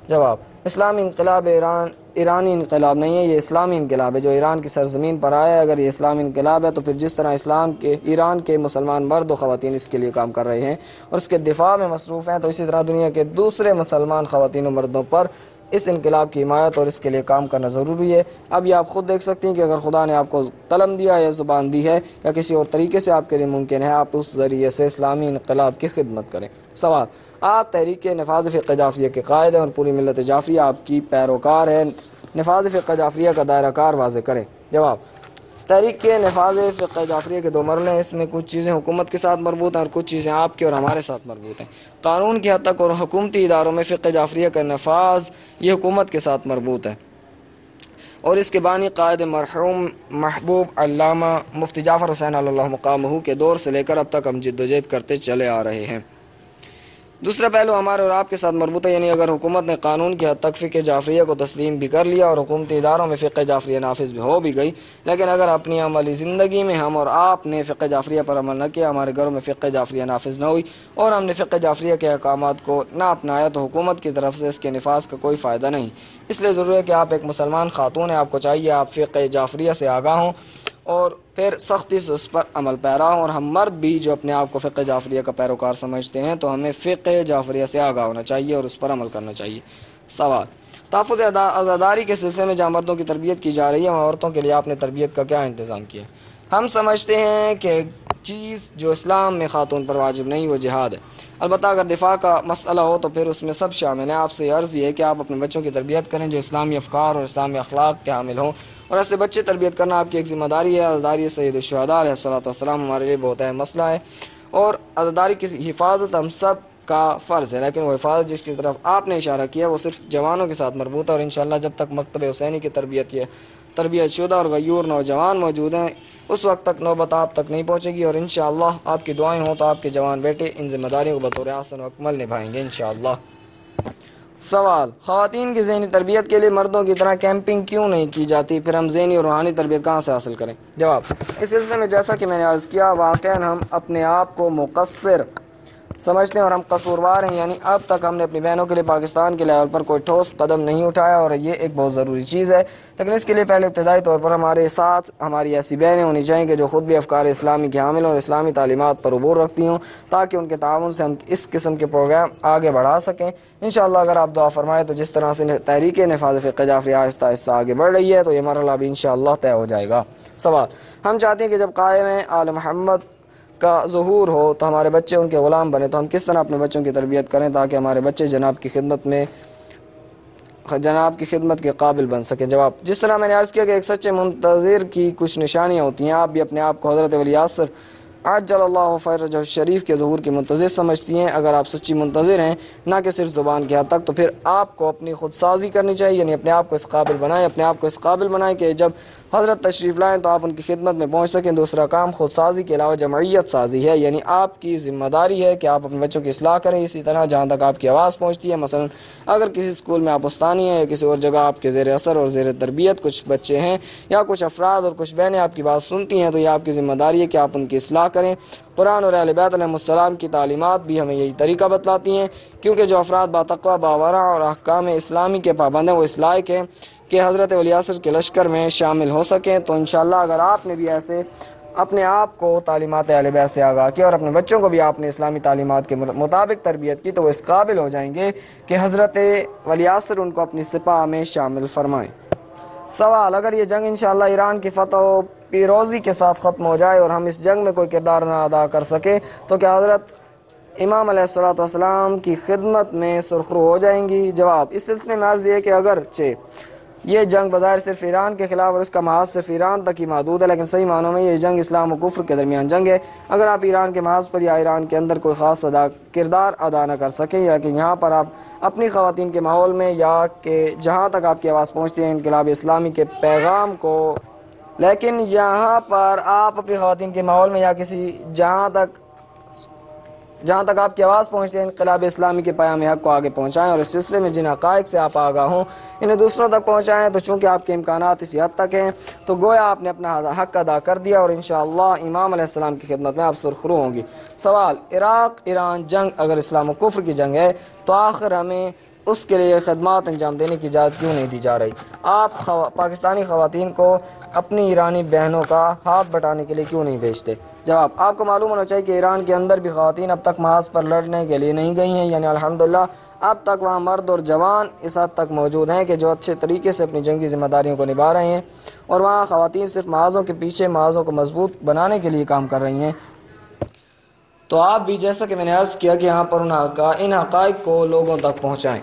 جواب: اسلامی انقلاب ایرانی انقلاب نہیں ہے، یہ اسلامی انقلاب ہے جو ایران کی سرزمین پر آیا ہے۔ اگر یہ اسلامی انقلاب ہے تو پھر جس طرح ایران کے مسلمان مرد و خواتین اس کے لیے کام کر رہے ہیں اور اس کے دفاع میں مصروف ہیں، تو اسی طرح دنیا کے دوسرے مسلمان خواتین و مردوں پر اس انقلاب کی حمایت اور اس کے لیے کام کرنا ضروری ہے۔ اب یہ آپ خود دیکھ سکتی ہیں کہ اگر خدا نے آپ کو قلم دیا یا زبان دی ہے یا کسی اور طریقے سے آپ کے لیے ممکن ہے، آپ اس ذریعے سے اسلامی انقلاب کی خدمت کریں۔ سوال: آپ تحریک نفاذ فقہ جعفریہ کے قائد ہیں اور پوری ملت جعفریہ آپ کی پیروکار ہے، نفاذ فقہ جعفریہ کا دائرہ کار واضح کریں۔ جواب: تحریک کے نفاذ فقہ جعفریہ کے 2 مرحلے ہیں، اس میں کچھ چیزیں حکومت کے ساتھ مربوط ہیں اور کچھ چیزیں آپ کے اور ہمارے ساتھ مربوط ہیں۔ قانون کی حد تک اور حکومتی اداروں میں فقہ جعفریہ کا نفاذ یہ حکومت کے ساتھ مربوط ہے، اور اس کے بانی قائد مرحوم محبوب علامہ مفتی جعفر حسین علی اللہ مقامہ کے دور سے لے کر اب تک ہم جد و جہد کرتے چلے آ رہے ہیں۔ دوسرا پہلو ہمارے اور آپ کے ساتھ مربوط ہے، یعنی اگر حکومت نے قانون کی حد تک فقہ جعفریہ کو تسلیم بھی کر لیا اور حکومتی اداروں میں فقہ جعفریہ نافذ بھی ہو بھی گئی، لیکن اگر اپنی عملی زندگی میں ہم اور آپ نے فقہ جعفریہ پر عمل نہ کیا، ہمارے گھروں میں فقہ جعفریہ نافذ نہ ہوئی اور ہم نے فقہ جعفریہ کے احکامات کو نہ اپنایا، تو حکومت کی طرف سے اس کے نفاذ کا کوئی فائدہ نہیں۔ اس لیے ضروری ہے کہ آپ ایک مسلمان خاتون ہیں، آپ کو چاہیے آپ فقہ جعفریہ سے آگاہ ہوں اور پھر سختی سے اس پر عمل پیرا ہوں، اور ہم مرد بھی جو اپنے آپ کو فقہ جعفریہ کا پیروکار سمجھتے ہیں تو ہمیں فقہ جعفریہ سے آگاہ ہونا چاہیے اور اس پر عمل کرنا چاہیے۔ سوال: تحفظ عزاداری کے سلسلے میں جہاں مردوں کی تربیت کی جا رہی ہے وہاں عورتوں کے لیے آپ نے تربیت کا کیا انتظام کیا؟ ہم سمجھتے ہیں کہ ایک چیز جو اسلام میں خاتون پر واجب نہیں وہ جہاد ہے، البتہ اگر دفاع کا مسئلہ ہو تو پھر اس میں سب شامل ہیں۔ آپ سے عرض یہ ہے کہ آپ اپنے بچوں کی تربیت کریں جو اسلامی افکار اور اسلامی اخلاق کے حامل ہوں، اور ایسے بچے تربیت کرنا آپ کی ایک ذمہ داری ہے۔ عزاداری سید الشہداء علیہ الصلوۃ والسلام ہمارے لیے بہت اہم مسئلہ ہے، اور عزاداری کی حفاظت ہم سب کا فرض ہے، لیکن وہ حفاظت جس کی طرف آپ نے اشارہ کیا وہ صرف جوانوں کے ساتھ مربوط ہے، اور انشاءاللہ جب تک مکتب حسینی کی تربیت شدہ اور غیور نوجوان موجود ہیں اس وقت تک نوبت آپ تک نہیں پہنچے گی، اور انشاءاللہ آپ کی دعائیں ہوں تو آپ کے جوان بیٹے ان ذمہ داریوں کو بطور احسن و اکمل نبھائیں گے انشاءاللہ۔ سوال: خواتین کی ذہنی تربیت کے لیے مردوں کی طرح کیمپنگ کیوں نہیں کی جاتی؟ پھر ہم ذہنی اور روحانی تربیت کہاں سے حاصل کریں؟ جواب: اس سلسلے میں جیسا کہ میں نے عرض کیا، واقعاً ہم اپنے آپ کو مقصر سمجھتے ہیں اور ہم قصوروار ہیں، یعنی اب تک ہم نے اپنی بہنوں کے لیے پاکستان کے لیول پر کوئی ٹھوس قدم نہیں اٹھایا، اور یہ ایک بہت ضروری چیز ہے، لیکن اس کے لیے پہلے ابتدائی طور پر ہمارے ساتھ ہماری ایسی بہنیں ہونی چاہیے کہ جو خود بھی افکار اسلامی کے حامل ہوں اور اسلامی تعلیمات پر عبور رکھتی ہوں، تاکہ ان کے تعاون سے ہم اس قسم کے پروگرام آگے بڑھا سکیں انشاءاللہ۔ اگر آپ دعا فرمائیں تو جس طرح سے تحریک نفاذ فقہ جعفری آہستہ آہستہ آگے بڑھ رہی ہے تو یہ مرحلہ بھی انشاءاللہ طے ہو جائے گا۔ سوال: ہم چاہتے ہیں کہ جب قائم آل محمد کا ظہور ہو تو ہمارے بچے ان کے غلام بنے، تو ہم کس طرح اپنے بچوں کی تربیت کریں تاکہ ہمارے بچے جناب کی خدمت کے قابل بن سکیں؟ جواب: جس طرح میں نے عرض کیا کہ ایک سچے منتظر کی کچھ نشانیاں ہوتی ہیں، آپ بھی اپنے آپ کو حضرت ولی عصر عجل اللہ فرجہ الشریف کے ظہور کی منتظر سمجھتی ہیں۔ اگر آپ سچی منتظر ہیں نہ کہ صرف زبان کی حد تک، تو پھر آپ کو اپنی خود سازی کرنی چاہیے، یعنی اپنے آپ کو اس قابل بنائیں کہ جب حضرت تشریف لائیں تو آپ ان کی خدمت میں پہنچ سکیں۔ دوسرا کام خود سازی کے علاوہ جمعیت سازی ہے، یعنی آپ کی ذمہ داری ہے کہ آپ اپنے بچوں کی اصلاح کریں، اسی طرح جہاں تک آپ کی آواز پہنچتی ہے۔ مثلا اگر کسی اسکول میں آپ استانی ہیں یا کسی اور جگہ آپ کے زیر اثر اور زیر تربیت کچھ بچے ہیں یا کچھ افراد اور کچھ بہنیں آپ کی بات سنتی ہیں، تو یہ آپ کی ذمہ داری ہے کہ آپ ان کی اصلاح کریں۔ قرآن اور اہل بیت علیہ السلام کی تعلیمات بھی ہمیں یہی طریقہ بتلاتی ہیں، کیونکہ جو افراد باتقویٰ، باورع اور احکام اسلامی کے پابند ہیں وہ اس لائق ہیں کہ حضرت ولی عصر کے لشکر میں شامل ہو سکیں۔ تو انشاءاللہ اگر آپ نے بھی ایسے اپنے آپ کو تعلیمات اہل بیت سے آگاہ کیا اور اپنے بچوں کو بھی آپ نے اسلامی تعلیمات کے مطابق تربیت کی، تو وہ اس قابل ہو جائیں گے کہ حضرت ولی عصر ان کو اپنی سپاہ میں شامل فرمائیں۔ سوال: اگر یہ جنگ انشاءاللہ ایران کی فتح و پیروزی کے ساتھ ختم ہو جائے اور ہم اس جنگ میں کوئی کردار نہ ادا کر سکے تو کیا حضرت امام علیہ السلام کی خدمت میں سرخرو ہو جائیں گی؟ جواب: اس سلسلے میں عرض یہ کہ اگرچہ یہ جنگ بظاہر صرف ایران کے خلاف اور اس کا محاذ صرف ایران تک ہی محدود ہے، لیکن صحیح معنوں میں یہ جنگ اسلام و کفر کے درمیان جنگ ہے۔ اگر آپ ایران کے محاذ پر یا ایران کے اندر کوئی خاص کردار ادا نہ کر سکیں، یا کہ یہاں پر آپ اپنی خواتین کے ماحول میں یا کہ جہاں تک آپ کی آواز پہنچتی ہے انقلاب اسلامی کے پیغام کو، لیکن یہاں پر آپ اپنی خواتین کے ماحول میں یا کسی جہاں تک آپ کی آواز پہنچتی ہے انقلاب اسلامی کے پیام حق کو آگے پہنچائیں، اور اس سلسلے میں جن حقائق سے آپ آگاہ ہوں انہیں دوسروں تک پہنچائیں۔ تو چونکہ آپ کے امکانات اسی حد تک ہیں تو گویا آپ نے اپنا حق ادا کر دیا، اور انشاءاللہ امام علیہ السلام کی خدمت میں آپ سرخرو ہوں گی۔ سوال: عراق ایران جنگ اگر اسلام و کفر کی جنگ ہے تو آخر ہمیں اس کے لیے خدمات انجام دینے کی اجازت کیوں نہیں دی جا رہی؟ آپ پاکستانی خواتین کو اپنی ایرانی بہنوں کا ہاتھ بٹانے کے لیے کیوں نہیں بھیجتے؟ جواب: آپ کو معلوم ہونا چاہیے کہ ایران کے اندر بھی خواتین اب تک محاذ پر لڑنے کے لیے نہیں گئی ہیں، یعنی الحمدللہ اب تک وہاں مرد اور جوان اس حد تک موجود ہیں کہ جو اچھے طریقے سے اپنی جنگی ذمہ داریوں کو نبھا رہے ہیں، اور وہاں خواتین صرف محاذوں کے پیچھے محاذوں کو مضبوط بنانے کے لیے کام کر رہی ہیں۔ تو آپ بھی جیسا کہ میں نے عرض کیا کہ یہاں پر ان حقائق کو لوگوں تک پہنچائیں،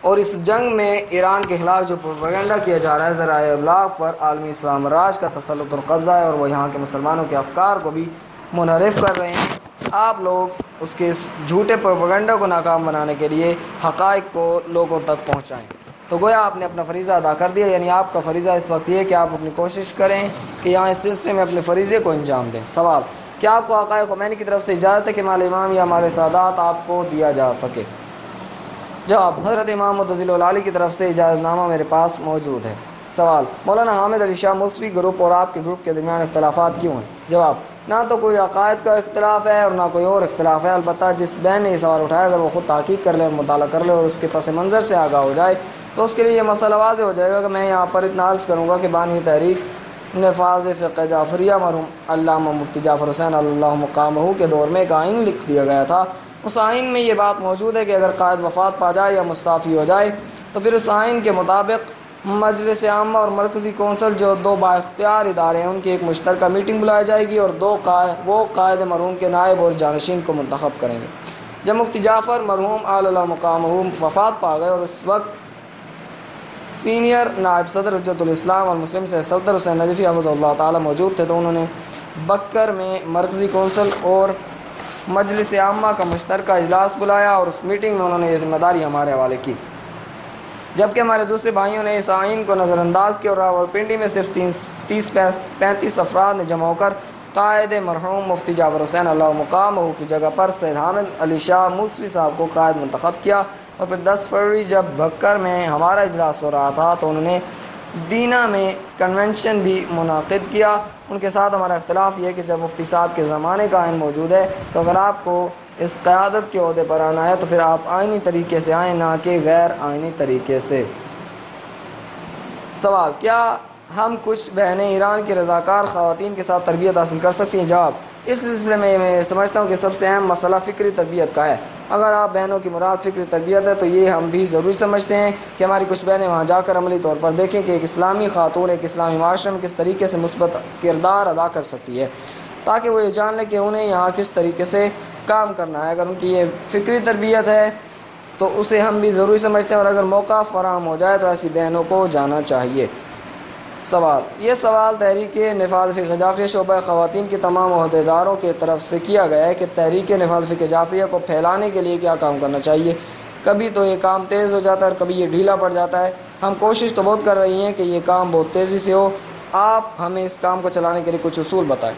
اور اس جنگ میں ایران کے خلاف جو پروپیگنڈا کیا جا رہا ہے ذرائع ابلاغ پر عالمی اسلام راج کا تسلط اور قبضہ ہے، اور وہ یہاں کے مسلمانوں کے افکار کو بھی منحرف کر رہے ہیں، آپ لوگ اس کے اس جھوٹے پروپیگنڈا کو ناکام بنانے کے لیے حقائق کو لوگوں تک پہنچائیں۔ تو گویا آپ نے اپنا فریضہ ادا کر دیا، یعنی آپ کا فریضہ اس وقت یہ ہے کہ آپ اپنی کوشش کریں کہ یہاں اس سلسلے میں اپنے فریضے کو انجام دیں۔ سوال: کیا آپ کو آقا خمینی کی طرف سے اجازت ہے کہ مال امام یا مال سادات آپ کو دیا جا سکے؟ جواب: حضرت امام متضل العالی کی طرف سے اجازت نامہ میرے پاس موجود ہے۔ سوال: مولانا حامد علی شاہ موسوی گروپ اور آپ کے گروپ کے درمیان اختلافات کیوں ہیں؟ جواب: نہ تو کوئی عقائد کا اختلاف ہے اور نہ کوئی اور اختلاف ہے، البتہ جس بہن نے یہ سوال اٹھایا اگر وہ خود تحقیق کر لے اور مطالعہ کر لے اور اس کے پس منظر سے آگاہ ہو جائے تو اس کے لیے یہ مسئلہ واضح ہو جائے گا کہ میں یہاں پر اتنا عرض کروں گا کہ بانی تحریک نفاذ فقہ جعفریہ مرحوم علامہ مفتی جعفر حسین اللہ مقامہ کے دور میں ایک آئین لکھ دیا گیا تھا۔ اس آئین میں یہ بات موجود ہے کہ اگر قائد وفات پا جائے یا مستعفی ہو جائے تو پھر اس آئین کے مطابق مجلس عامہ اور مرکزی کونسل جو دو بااختیار ادارے ہیں ان کی ایک مشترکہ میٹنگ بلائی جائے گی، اور وہ قائد مرحوم کے نائب اور جانشین کو منتخب کریں گے۔ جب مفتی جعفر مرحوم اللہ مقامہ وفات پا گئے اور اس وقت سینئر نائب صدر حجت الاسلام والمسلم سے صفدر حسین نجفی حفظہ اللہ تعالی موجود تھے، تو انہوں نے بکر میں مرکزی کونسل اور مجلس عامہ کا مشترکہ اجلاس بلایا، اور اس میٹنگ میں انہوں نے یہ ذمہ داری ہمارے حوالے کی، جبکہ ہمارے دوسرے بھائیوں نے اس آئین کو نظر انداز کیا، اور راولپنڈی میں صرف 30-35 افراد نے جمع ہو کر قائد مرحوم مفتی جعفر حسین اللہ مقامہ کی جگہ پر سید حامد علی شاہ موسوی صاحب کو قائد منتخب کیا۔ اور پھر 10 فروری جب بھکر میں ہمارا اجلاس ہو رہا تھا تو انہوں نے دینا میں کنونشن بھی منعقد کیا۔ ان کے ساتھ ہمارا اختلاف یہ ہے کہ جب مفتی صاحب کے زمانے کا آئین موجود ہے تو اگر آپ کو اس قیادت کے عہدے پر آنا ہے تو پھر آپ آئینی طریقے سے آئیں، نہ کہ غیر آئینی طریقے سے۔ سوال: کیا ہم کچھ بہنیں ایران کی رضاکار خواتین کے ساتھ تربیت حاصل کر سکتی ہیں؟ جواب: اس سلسلے میں سمجھتا ہوں کہ سب سے اہم مسئلہ فکری تربیت کا ہے۔ اگر آپ بہنوں کی مراد فکری تربیت ہے تو یہ ہم بھی ضروری سمجھتے ہیں کہ ہماری کچھ بہنیں وہاں جا کر عملی طور پر دیکھیں کہ ایک اسلامی خاتون ایک اسلامی معاشرے میں کس طریقے سے مثبت کردار ادا کر سکتی ہے، تاکہ وہ یہ جان لیں کہ انہیں یہاں کس طریقے سے کام کرنا ہے۔ اگر ان کی یہ فکری تربیت ہے تو اسے ہم بھی ضروری سمجھتے ہیں، اور اگر موقع فراہم ہو جائے تو ایسی بہنوں کو جانا چاہیے۔ سوال: یہ سوال تحریک نفاذ فقہ جعفریہ شعبہ خواتین کے تمام عہدیداروں کی طرف سے کیا گیا ہے کہ تحریک نفاذ فقہ جعفریہ کو پھیلانے کے لیے کیا کام کرنا چاہیے۔ کبھی تو یہ کام تیز ہو جاتا ہے اور کبھی یہ ڈھیلا پڑ جاتا ہے۔ ہم کوشش تو بہت کر رہی ہیں کہ یہ کام بہت تیزی سے ہو۔ آپ ہمیں اس کام کو چلانے کے لیے کچھ اصول بتائیں۔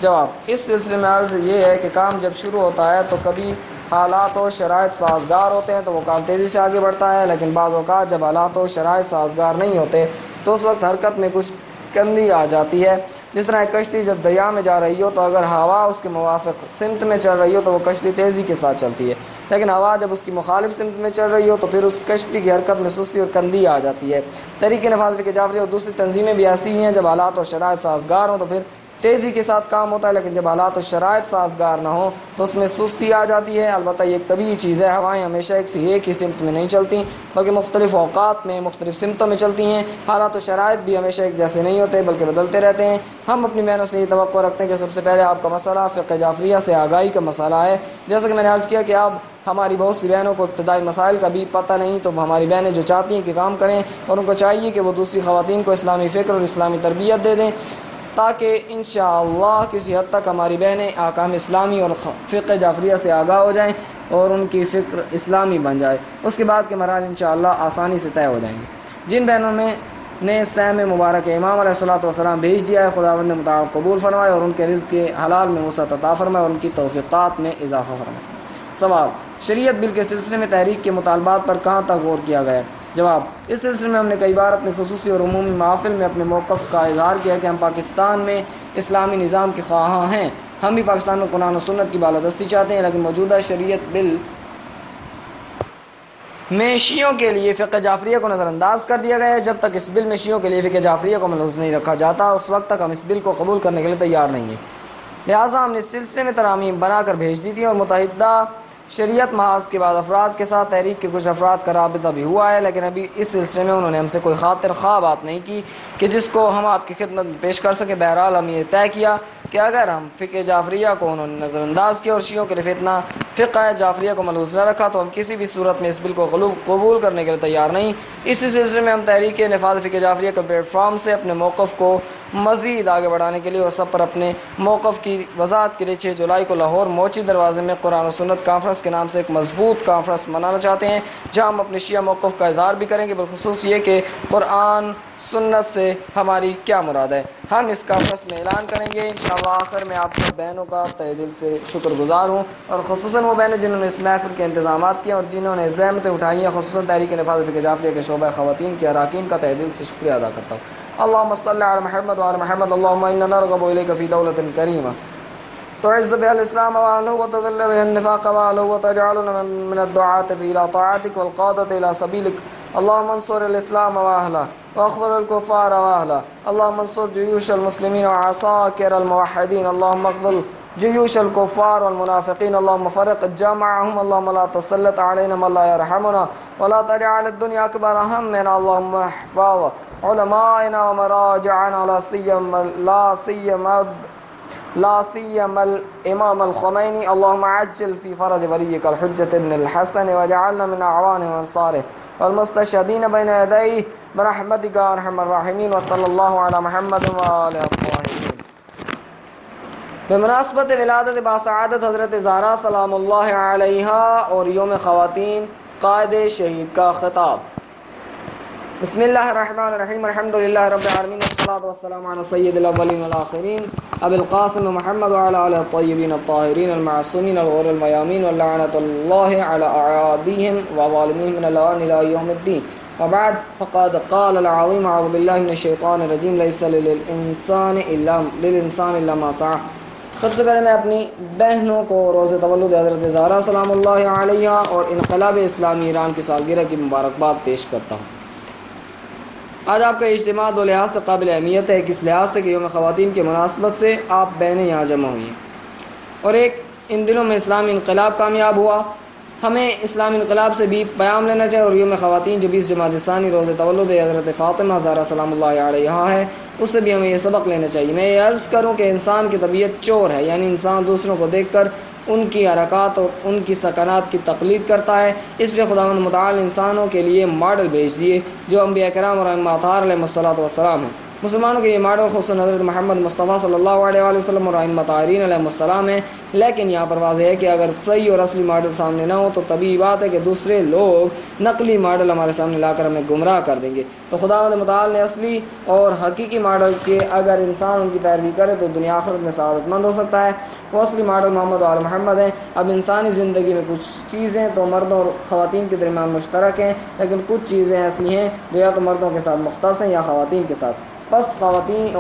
جواب: اس سلسلے میں عرض یہ ہے کہ کام جب شروع ہوتا ہے تو کبھی حالات و شرائط سازگار ہوتے ہیں تو وہ کام تیزی سے آگے بڑھتا ہے، لیکن بعض اوقات جب حالات و شرائط سازگار نہیں ہوتے تو اس وقت حرکت میں کچھ کندی آ جاتی ہے۔ جس طرح ایک کشتی جب دریا میں جا رہی ہو تو اگر ہوا اس کے موافق سمت میں چل رہی ہو تو وہ کشتی تیزی کے ساتھ چلتی ہے، لیکن ہوا جب اس کی مخالف سمت میں چل رہی ہو تو پھر اس کشتی کی حرکت میں سستی اور کندی آ جاتی ہے۔ تحریک نفاذ فقہ جعفریہ اور دوسری تنظیمیں بھی ایسی ہی ہیں، جب حالات اور شرائط سازگار ہوں تو پھر تیزی کے ساتھ کام ہوتا ہے، لیکن جب حالات و شرائط سازگار نہ ہوں تو اس میں سستی آ جاتی ہے۔ البتہ یہ ایک طبیعی چیز ہے، ہوائیں ہمیشہ ایک ہی سمت میں نہیں چلتی بلکہ مختلف اوقات میں مختلف سمتوں میں چلتی ہیں۔ حالات و شرائط بھی ہمیشہ ایک جیسے نہیں ہوتے بلکہ بدلتے رہتے ہیں۔ ہم اپنی بہنوں سے یہ توقع رکھتے ہیں کہ سب سے پہلے آپ کا مسئلہ فقہ جعفریہ سے آگاہی کا مسئلہ ہے۔ جیسا کہ میں نے عرض کیا کہ اب ہماری بہت سی بہنوں کو ابتدائی مسائل کا بھی پتہ نہیں، تو ہماری بہنیں جو چاہتی ہیں کہ کام کریں اور ان کو چاہیے کہ وہ دوسری خواتین کو اسلامی فکر اور اسلامی تربیت دے دیں، تاکہ انشاءاللہ کسی حد تک ہماری بہنیں احکام اسلامی اور فقہ جعفریہ سے آگاہ ہو جائیں اور ان کی فکر اسلامی بن جائے۔ اس کے بعد کے مراحل انشاءاللہ آسانی سے طے ہو جائیں گے۔ جن بہنوں میں نے سیم مبارک امام علیہ الصلوۃ والسلام بھیج دیا ہے، خداوند نے مطابق قبول فرمائے اور ان کے رزق کے حلال میں وسعت عطا فرمائے اور ان کی توفیقات میں اضافہ فرمائے۔ سوال: شریعت بل کے سلسلے میں تحریک کے مطالبات پر کہاں تک غور کیا گیا ہے؟ جواب: اس سلسلے میں ہم نے کئی بار اپنی خصوصی اور عمومی محافل میں اپنے موقف کا اظہار کیا کہ ہم پاکستان میں اسلامی نظام کے خواہاں ہیں۔ ہم بھی پاکستان میں قرآن و سنت کی بالادستی چاہتے ہیں، لیکن موجودہ شریعت بل میں شیعوں کے لیے فقہ جعفریہ کو نظر انداز کر دیا گیا ہے۔ جب تک اس بل میں شیعوں کے لیے فقہ جعفریہ کو ملحوظ نہیں رکھا جاتا اس وقت تک ہم اس بل کو قبول کرنے کے لیے تیار نہیں ہیں۔ لہٰذا ہم نے اس سلسلے میں ترامیم بنا کر بھیج دی تھی اور متحدہ شریعت محاذ کے بعد افراد کے ساتھ تحریک کے کچھ افراد کا رابطہ بھی ہوا ہے، لیکن ابھی اس سلسلے میں انہوں نے ہم سے کوئی خاطر خواہ بات نہیں کی کہ جس کو ہم آپ کی خدمت میں پیش کر سکیں۔ بہرحال ہم یہ طے کیا کہ اگر ہم فقہ جعفریہ کو انہوں نے نظر انداز کیا اور شیعوں کے لیے فتنہ فقہ جعفریہ کو ملحوظ نہ رکھا تو ہم کسی بھی صورت میں اس بل کو قبول کرنے کے لیے تیار نہیں۔ اسی سلسلے میں ہم تحریک نفاذ فقہ جعفریہ کے پلیٹ فارم سے اپنے موقف کو مزید آگے بڑھانے کے لیے اور سب پر اپنے موقف کی وضاحت کے لیے 6 جولائی کو لاہور موچی دروازے میں قرآن و سنت کانفرنس کے نام سے ایک مضبوط کانفرنس منانا چاہتے ہیں، جہاں ہم اپنے شیعہ موقف کا اظہار بھی کریں گے، بالخصوص یہ کہ قرآن سنت سے ہماری کیا مراد ہے۔ ہم اس کانفرنس میں اعلان کریں گے انشاءاللہ۔ آخر میں آپ سب بہنوں کا تہ دل سے شکر گزار ہوں، اور خصوصاً وہ بہنیں جنہوں نے اس محفل کے انتظامات کیے اور جنہوں نے زحمتیں اٹھائی ہیں، خصوصاً تحریک نفاذ فقہ جعفریہ کے شعبہ خواتین کے اراکین کا تہ دل سے شکریہ ادا کرتا ہوں۔ اللهم صل على محمد وعلى محمد اللهم إنا نرغب إليك في دولة كريمة تعز بها الإسلام وأهله وتذل بها النفاق وأهله وتجعلنا من الدعاة إلى طاعتك والقادة إلى سبيلك اللهم انصر الإسلام وأهله واخذل الكفار وأهله اللهم انصر جيوش المسلمين وعساكر الموحدين اللهم اخذل جيوش الكفار والمنافقين اللهم فرق جمعهم اللهم لا تسلط علينا من لا يرحمنا ولا تجعل الدنيا أكبر همنا اللهم احفظ علمائنا ومراجعنا لا سيما الإمام الخميني اللهم عجل في فرج وليك الحجة ابن الحسن واجعلنا من أعوانه وأنصاره والمستشهدين بين يديه برحمتك يا أرحم الراحمين وصلى الله على محمد وآله الطاهرين۔ بمناسبت ولادت باسعادت حضرت زہرا سلام اللہ علیہا اور یوم خواتین قائد شہید کا خطاب۔ بسم اللہ الرحمن الرحیم الحمد للہ رب العالمین والصلاة والسلام علی سید الاولین والآخرین ابی القاسم محمد وعلی آلہ الطیبین الطاہرین المعصومین الغر المیامین واللعنۃ اللہ علی اعادیہم وظالمین من الان الی یوم الدین۔ وبعد فقد قال العظيم أعوذ بالله من الشيطان الرجيم ليس للإنسان إلا ما سعى. سب سے پہلے میں اپنی بہنوں کو روز تولد حضرت زہرا سلام اللہ علیہ اور انقلاب اسلامی ایران کی سالگرہ کی مبارکباد پیش کرتا ہوں. آج آپ کا اجتماع دو لحاظ سے قابل اہمیت ہے. اس لحاظ سے کہ یوم خواتین کی مناسبت سے آپ بہنیں یہاں جمع ہوئی ہیں، اور ایک ان دنوں میں اسلامی انقلاب کامیاب ہوا. ہمیں اسلامی انقلاب سے بھی پیام لینا چاہیے، اور یوم خواتین جو 20 جمادی الثانی روز تولد حضرت فاطمہ زہرا سلام اللہ علیہ ہے، اس سے بھی ہمیں یہ سبق لینا چاہیے. میں یہ عرض کروں کہ انسان کی طبیعت چور ہے، یعنی انسان دوسروں کو دیکھ کر ان کی حرکات اور ان کی سکنات کی تقلید کرتا ہے. اس لیے خداوند متعال انسانوں کے لیے ماڈل بھیج دیے جو انبیاء کرام اور ائمہ اطہار علیہ الصلوۃ والسلام ہیں. مسلمانوں کے یہ ماڈل خصوصاً حضرت محمد مصطفیٰ صلی اللہ علیہ وآلہ وسلم اور ائمہ طاہرین علیہ السلام ہیں. لیکن یہاں پر واضح ہے کہ اگر صحیح اور اصلی ماڈل سامنے نہ ہو تو طبیعی بات ہے کہ دوسرے لوگ نقلی ماڈل ہمارے سامنے لا کر ہمیں گمراہ کر دیں گے. تو خداوند متعال نے اصلی اور حقیقی ماڈل کے اگر انسان ان کی پیروی کرے تو دنیا آخرت میں سعادت مند ہو سکتا ہے. وہ اصلی ماڈل محمد و آل محمد ہیں. اب انسانی زندگی میں کچھ چیزیں تو مردوں اور خواتین کے درمیان مشترک ہیں، لیکن کچھ چیزیں ایسی ہیں جو یا تو مردوں کے ساتھ مختص ہیں یا خواتین کے ساتھ. بس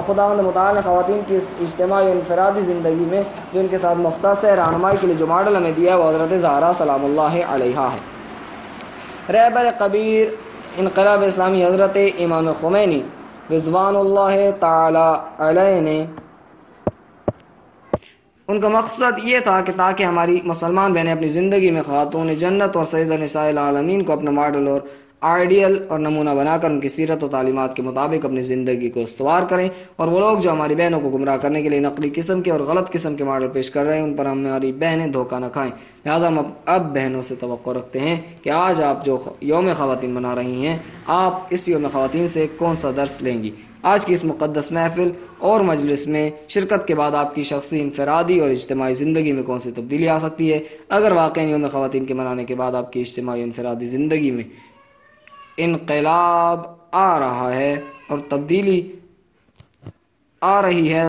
خداوند متعال نے خواتین کی اس اجتماعی اور انفرادی زندگی میں جو ان کے ساتھ مختص ہے رہنمائی کے لیے جو ماڈل ہمیں دیا ہے وہ حضرت زہرا سلام اللہ علیہا ہے. رہبر کبیر انقلاب اسلامی حضرت امام خمینی رضوان اللہ تعالی علیہ نے ان کا مقصد یہ تھا کہ تاکہ ہماری مسلمان بہنیں اپنی زندگی میں خاتون جنت اور سید نساء العالمین کو اپنا ماڈل اور آئیڈیل اور نمونہ بنا کر ان کی سیرت و تعلیمات کے مطابق اپنی زندگی کو استوار کریں. اور وہ لوگ جو ہماری بہنوں کو گمراہ کرنے کے لیے نقلی قسم کے اور غلط قسم کے ماڈل پیش کر رہے ہیں ان پر ہماری بہنیں دھوکہ نہ کھائیں. لہٰذا ہم اب بہنوں سے توقع رکھتے ہیں کہ آج آپ جو یوم خواتین منا رہی ہیں، آپ اس یوم خواتین سے کون سا درس لیں گی؟ آج کی اس مقدس محفل اور مجلس میں شرکت کے بعد آپ کی شخصی، انفرادی اور اجتماعی زندگی میں کون سی تبدیلی آ سکتی ہے؟ اگر واقعی یوم خواتین کے منانے کے بعد آپ کی اجتماعی انفرادی زندگی میں انقلاب آ رہا ہے اور تبدیلی آ رہی ہے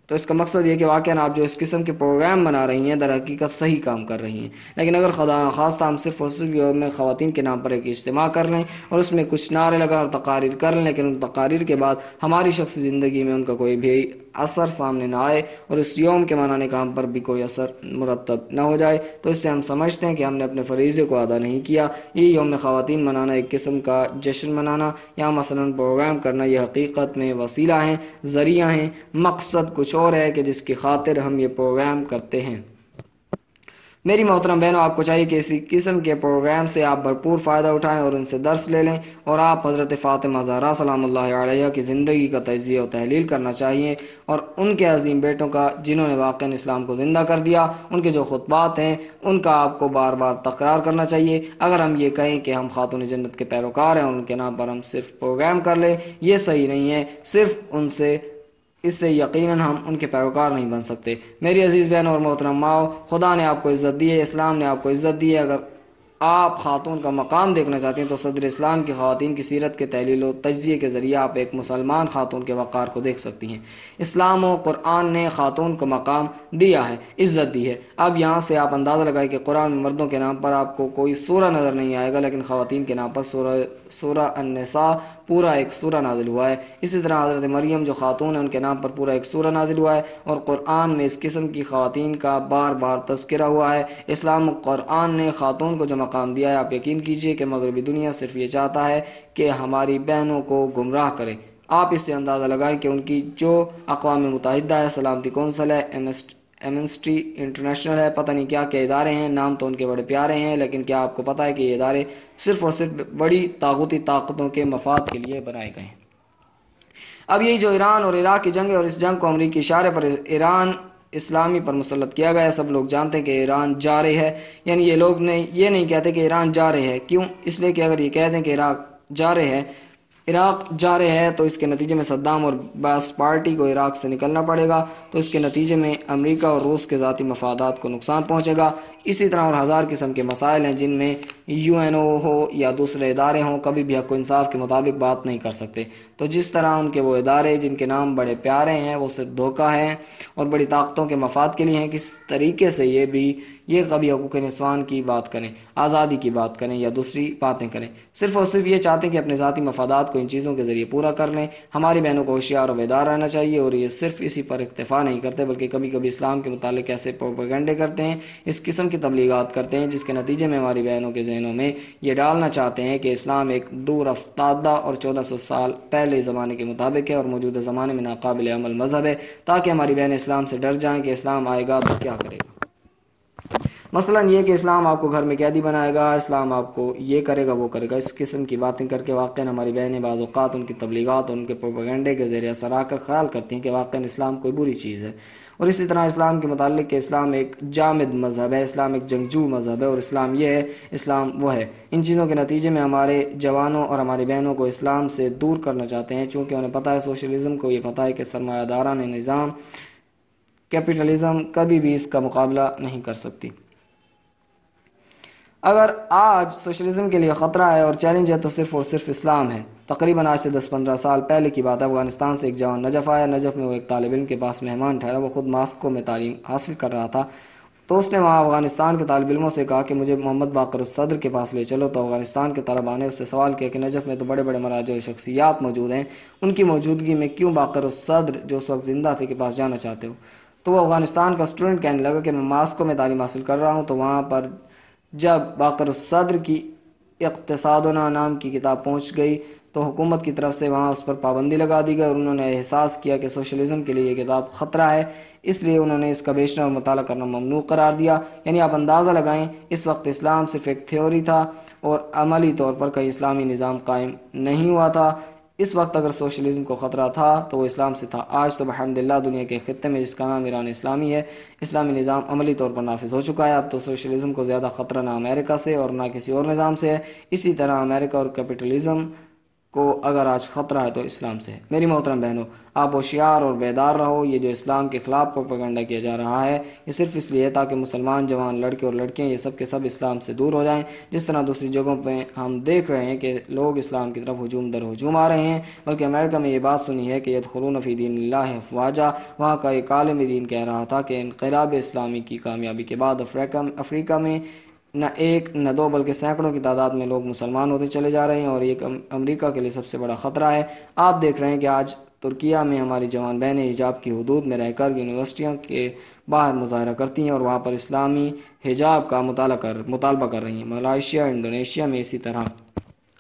تو اس کا مقصد یہ کہ واقعاً آپ جو اس قسم کے پروگرام بنا رہی ہیں در حقیقت صحیح کام کر رہی ہیں. لیکن اگر خدا نخواستہ ہم صرف اور صرف یوم خواتین کے نام پر ایک اجتماع کر لیں اور اس میں کچھ نعرے لگا اور تقاریر کر لیں، لیکن ان تقاریر کے بعد ہماری شخصی زندگی میں ان کا کوئی بھی اثر سامنے نہ آئے اور اس یوم کے منانے کا ہم پر بھی کوئی اثر مرتب نہ ہو جائے، تو اس سے ہم سمجھتے ہیں کہ ہم نے اپنے فریضے کو ادا نہیں کیا. یہ یوم خواتین منانا ایک قسم کا جشن منانا یا مثلاً پروگرام کرنا یہ حقیقت میں وسیلہ ہیں، ذریعہ ہیں. مقصد کچھ اور ہے کہ جس کی خاطر ہم یہ پروگرام کرتے ہیں. میری محترم بہنوں، آپ کو چاہیے کہ اسی قسم کے پروگرام سے آپ بھرپور فائدہ اٹھائیں اور ان سے درس لے لیں، اور آپ حضرت فاطمہ زہرا سلام اللہ علیہ کی زندگی کا تجزیہ و تحلیل کرنا چاہیے اور ان کے عظیم بیٹوں کا جنہوں نے واقعا اسلام کو زندہ کر دیا، ان کے جو خطبات ہیں ان کا آپ کو بار بار تکرار کرنا چاہیے. اگر ہم یہ کہیں کہ ہم خاتون جنت کے پیروکار ہیں اور ان کے نام پر ہم صرف پروگرام کر لیں، یہ صحیح نہیں ہے. صرف اس سے یقیناً ہم ان کے پیروکار نہیں بن سکتے. میری عزیز بہن اور محترم ماؤ، خدا نے آپ کو عزت دی ہے، اسلام نے آپ کو عزت دی ہے. اگر آپ خاتون کا مقام دیکھنا چاہتے ہیں تو صدر اسلام کی خواتین کی سیرت کے تحلیل و تجزیے کے ذریعے آپ ایک مسلمان خاتون کے وقار کو دیکھ سکتی ہیں. اسلام و قرآن نے خاتون کو مقام دیا ہے، عزت دی ہے. اب یہاں سے آپ اندازہ لگائیں کہ قرآن میں مردوں کے نام پر آپ کو کوئی سورہ نظر نہیں آئے گا، لیکن خواتین کے نام پر سورہ النساء پورا ایک سورہ نازل ہوا ہے. اسی طرح حضرت مریم جو خاتون ہیں ان کے نام پر پورا ایک سورہ نازل ہوا ہے، اور قرآن میں اس قسم کی خواتین کا بار بار تذکرہ ہوا ہے. اسلام و قرآن نے خاتون کو جو مقام دیا ہے، آپ یقین کیجئے کہ مغربی دنیا صرف یہ چاہتا ہے کہ ہماری بہنوں کو گمراہ کرے. آپ اس سے اندازہ لگائیں کہ ان کی جو اقوام متحدہ ہے، سلامتی کونسل ہے، ایمنسٹی انٹرنیشنل ہے، پتہ نہیں کیا کیا ادارے ہیں، نام تو ان کے بڑے پیارے ہیں، لیکن کیا آپ کو پتہ ہے کہ یہ ادارے صرف اور صرف بڑی طاغوتی طاقتوں کے مفاد کے لیے بنائے گئے ہیں. اب یہی جو ایران اور عراق کی جنگ ہے اور اس جنگ کو امریکی اشارے پر ایران اسلامی پر مسلط کیا گیا ہے، سب لوگ جانتے ہیں کہ ایران جارح ہے. یعنی یہ لوگ یہ نہیں کہتے کہ ایران جارح ہے. کیوں؟ اس لیے کہ اگر یہ کہہ دیں کہ عراق جارح ہے تو اس کے نتیجے میں صدام اور باس پارٹی کو عراق سے نکلنا پڑے گا، تو اس کے نتیجے میں امریکہ اور روس کے ذاتی مفادات کو نقصان پہنچے گا. اسی طرح اور ہزار قسم کے مسائل ہیں جن میں UN ہو یا دوسرے ادارے ہوں، کبھی بھی حق و انصاف کے مطابق بات نہیں کر سکتے. تو جس طرح ان کے وہ ادارے جن کے نام بڑے پیارے ہیں وہ صرف دھوکہ ہیں اور بڑی طاقتوں کے مفاد کے لیے ہیں، کس طریقے سے یہ کبھی حقوق نسوان کی بات کریں، آزادی کی بات کریں یا دوسری باتیں کریں، صرف اور صرف یہ چاہتے ہیں کہ اپنے ذاتی مفادات کو ان چیزوں کے ذریعے پورا کر لیں۔ ہماری بہنوں کو ہوشیار اور بیدار رہنا چاہیے، اور یہ صرف اسی پر اکتفا نہیں کرتے بلکہ کبھی کبھی اسلام کے متعلق ایسے پروپیگنڈے کرتے ہیں، اس قسم کی تبلیغات کرتے ہیں جس کے نتیجے میں ہماری بہنوں کے ذہنوں میں یہ ڈالنا چاہتے ہیں کہ اسلام ایک دور افتادہ اور 1400 سال پہلے زمانے کے مطابق ہے اور موجودہ زمانے میں ناقابل عمل مذہب ہے، تاکہ ہماری بہنیں اسلام سے ڈر جائیں کہ اسلام آئے گا تو کیا کرے گا۔ مثلا یہ کہ اسلام آپ کو گھر میں قیدی بنائے گا، اسلام آپ کو یہ کرے گا وہ کرے گا، اس قسم کی باتیں کر کے واقعاً ہماری بہنیں بعض اوقات ان کی تبلیغات اور ان کے پروپیگنڈے کے ذریعے اثر آ کر خیال کرتی ہیں کہ واقعاً اسلام کوئی بری چیز ہے۔ اور اسی طرح اسلام کے متعلق کہ اسلام ایک جامد مذہب ہے، اسلام ایک جنگجو مذہب ہے، اور اسلام یہ ہے، اسلام وہ ہے۔ ان چیزوں کے نتیجے میں ہمارے جوانوں اور ہماری بہنوں کو اسلام سے دور کرنا چاہتے ہیں، چونکہ انہیں پتہ ہے، سوشلزم کو یہ پتہ ہے کہ سرمایہ دارانہ نظام کیپٹلزم کبھی بھی اس کا مقابلہ نہیں کر سکتی۔ اگر آج سوشلزم کے لیے خطرہ ہے اور چیلنج ہے تو صرف اور صرف اسلام ہے۔ تقریباً آج سے 10-15 سال پہلے کی بات ہے، افغانستان سے ایک جوان نجف آیا۔ نجف میں وہ ایک طالب علم کے پاس مہمان ٹھہرا، وہ خود ماسکو میں تعلیم حاصل کر رہا تھا، تو اس نے وہاں افغانستان کے طالب علموں سے کہا کہ مجھے محمد باقر الصدر کے پاس لے چلو۔ تو افغانستان کے طلباء نے اس سے سوال کیا کہ نجف میں تو بڑے بڑے مراجع و شخصیات موجود ہیں، ان کی موجودگی میں کیوں باقر الصدر جو اس وقت زندہ تھے کے پاس جانا چاہتے ہو؟ تو وہ افغانستان کا اسٹوڈنٹ کہنے لگا کہ میں ماسکو میں تعلیم حاصل کر رہا ہوں۔ تو وہاں پر جب باقر الصدر کی اقتصادنا نام کی کتاب پہنچ گئی تو حکومت کی طرف سے وہاں اس پر پابندی لگا دی گئی، اور انہوں نے احساس کیا کہ سوشلزم کے لیے یہ کتاب خطرہ ہے، اس لیے انہوں نے اس کا بیچنا اور مطالعہ کرنا ممنوع قرار دیا۔ یعنی آپ اندازہ لگائیں، اس وقت اسلام صرف ایک تھیوری تھا اور عملی طور پر کوئی اسلامی نظام قائم نہیں ہوا تھا۔ اس وقت اگر سوشلزم کو خطرہ تھا تو وہ اسلام سے تھا۔ آج تو الحمدللہ دنیا کے خطے میں جس کا نام ایران اسلامی ہے، اسلامی نظام عملی طور پر نافذ ہو چکا ہے۔ اب تو سوشلزم کو زیادہ خطرہ نہ امریکہ سے اور نہ کسی اور نظام سے ہے، اسی طرح امریکہ اور کیپٹلزم کو اگر آج خطرہ ہے تو اسلام سے ہے۔ میری محترم بہنوں، آپ ہوشیار اور بیدار رہو۔ یہ جو اسلام کے خلاف پروپیگنڈا کیا جا رہا ہے، یہ صرف اس لیے ہے تاکہ مسلمان جوان لڑکے اور لڑکیاں یہ سب کے سب اسلام سے دور ہو جائیں۔ جس طرح دوسری جگہوں پہ ہم دیکھ رہے ہیں کہ لوگ اسلام کی طرف ہجوم در ہجوم آ رہے ہیں، بلکہ امریکہ میں یہ بات سنی ہے کہ یدخلون فی دین اللہ افواجا۔ وہاں کا ایک عالم دین کہہ رہا تھا کہ انقلاب اسلامی کی کامیابی کے بعد افریقہ میں نہ ایک نہ دو بلکہ سینکڑوں کی تعداد میں لوگ مسلمان ہوتے چلے جا رہے ہیں، اور یہ امریکہ کے لیے سب سے بڑا خطرہ ہے۔ آپ دیکھ رہے ہیں کہ آج ترکیہ میں ہماری جوان بہنیں حجاب کی حدود میں رہ کر یونیورسٹیوں کے باہر مظاہرہ کرتی ہیں اور وہاں پر اسلامی حجاب کا مطالبہ کر رہی ہیں۔ ملائیشیا، انڈونیشیا میں اسی طرح۔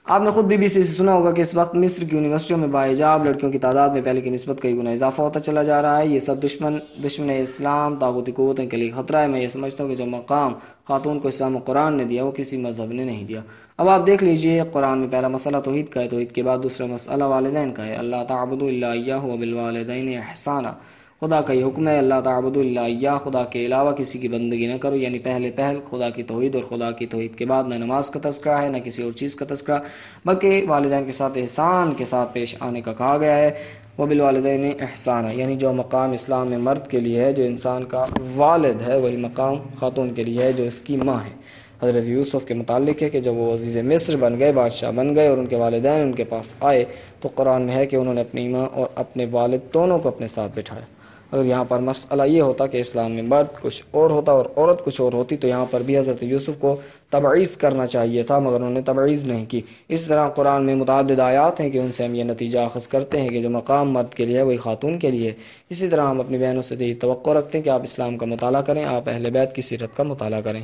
آپ نے خود BBC سے سنا ہوگا کہ اس وقت مصر کی یونیورسٹیوں میں باحجاب لڑکیوں کی تعداد میں پہلے کی نسبت کئی گنا اضافہ ہوتا چلا جا رہا ہے۔ یہ سب دشمن اسلام طاغوتی قوتوں کے لیے خطرہ ہے۔ میں یہ سمجھتا ہوں کہ جو مقام خاتون کو اسلام و قرآن نے دیا وہ کسی مذہب نے نہیں دیا۔ اب آپ دیکھ لیجئے، قرآن میں پہلا مسئلہ توحید کا ہے، توحید کے بعد دوسرا مسئلہ والدین کا ہے۔ اللہ تعبدوا الا اياه وبالوالدین احسانا۔ خدا کا یہ حکم ہے، اللہ تعبدوا الا اياه، خدا کے علاوہ کسی کی بندگی نہ کرو، یعنی پہل خدا کی توحید، اور خدا کی توحید کے بعد نہ نماز کا تذکرہ ہے نہ کسی اور چیز کا تذکرہ، بلکہ والدین کے ساتھ احسان کے ساتھ پیش آنے کا کہا گیا ہے۔ وبالوالدین احسانا، یعنی جو مقام اسلام میں مرد کے لیے ہے، جو انسان کا والد ہے، وہی مقام خاتون کے لیے ہے جو اس کی ماں ہے۔ حضرت یوسف کے متعلق ہے کہ جب وہ عزیز مصر بن گئے، بادشاہ بن گئے، اور ان کے والدین ان کے پاس آئے تو قرآن میں ہے کہ انہوں نے اپنی ماں اور اپنے والد دونوں کو اپنے ساتھ بٹھایا۔ اگر یہاں پر مسئلہ یہ ہوتا کہ اسلام میں مرد کچھ اور ہوتا اور عورت کچھ اور ہوتی تو یہاں پر بھی حضرت یوسف کو تبعیض کرنا چاہیے تھا، مگر انہوں نے تبعیض نہیں کی۔ اس طرح قرآن میں متعدد آیات ہیں کہ ان سے ہم یہ نتیجہ اخذ کرتے ہیں کہ جو مقام مرد کے لیے ہے وہی خاتون کے لیے ہے۔ اسی طرح ہم اپنی بہنوں سے یہی توقع رکھتے ہیں کہ آپ اسلام کا مطالعہ کریں، آپ اہل بیت کی سیرت کا مطالعہ کریں،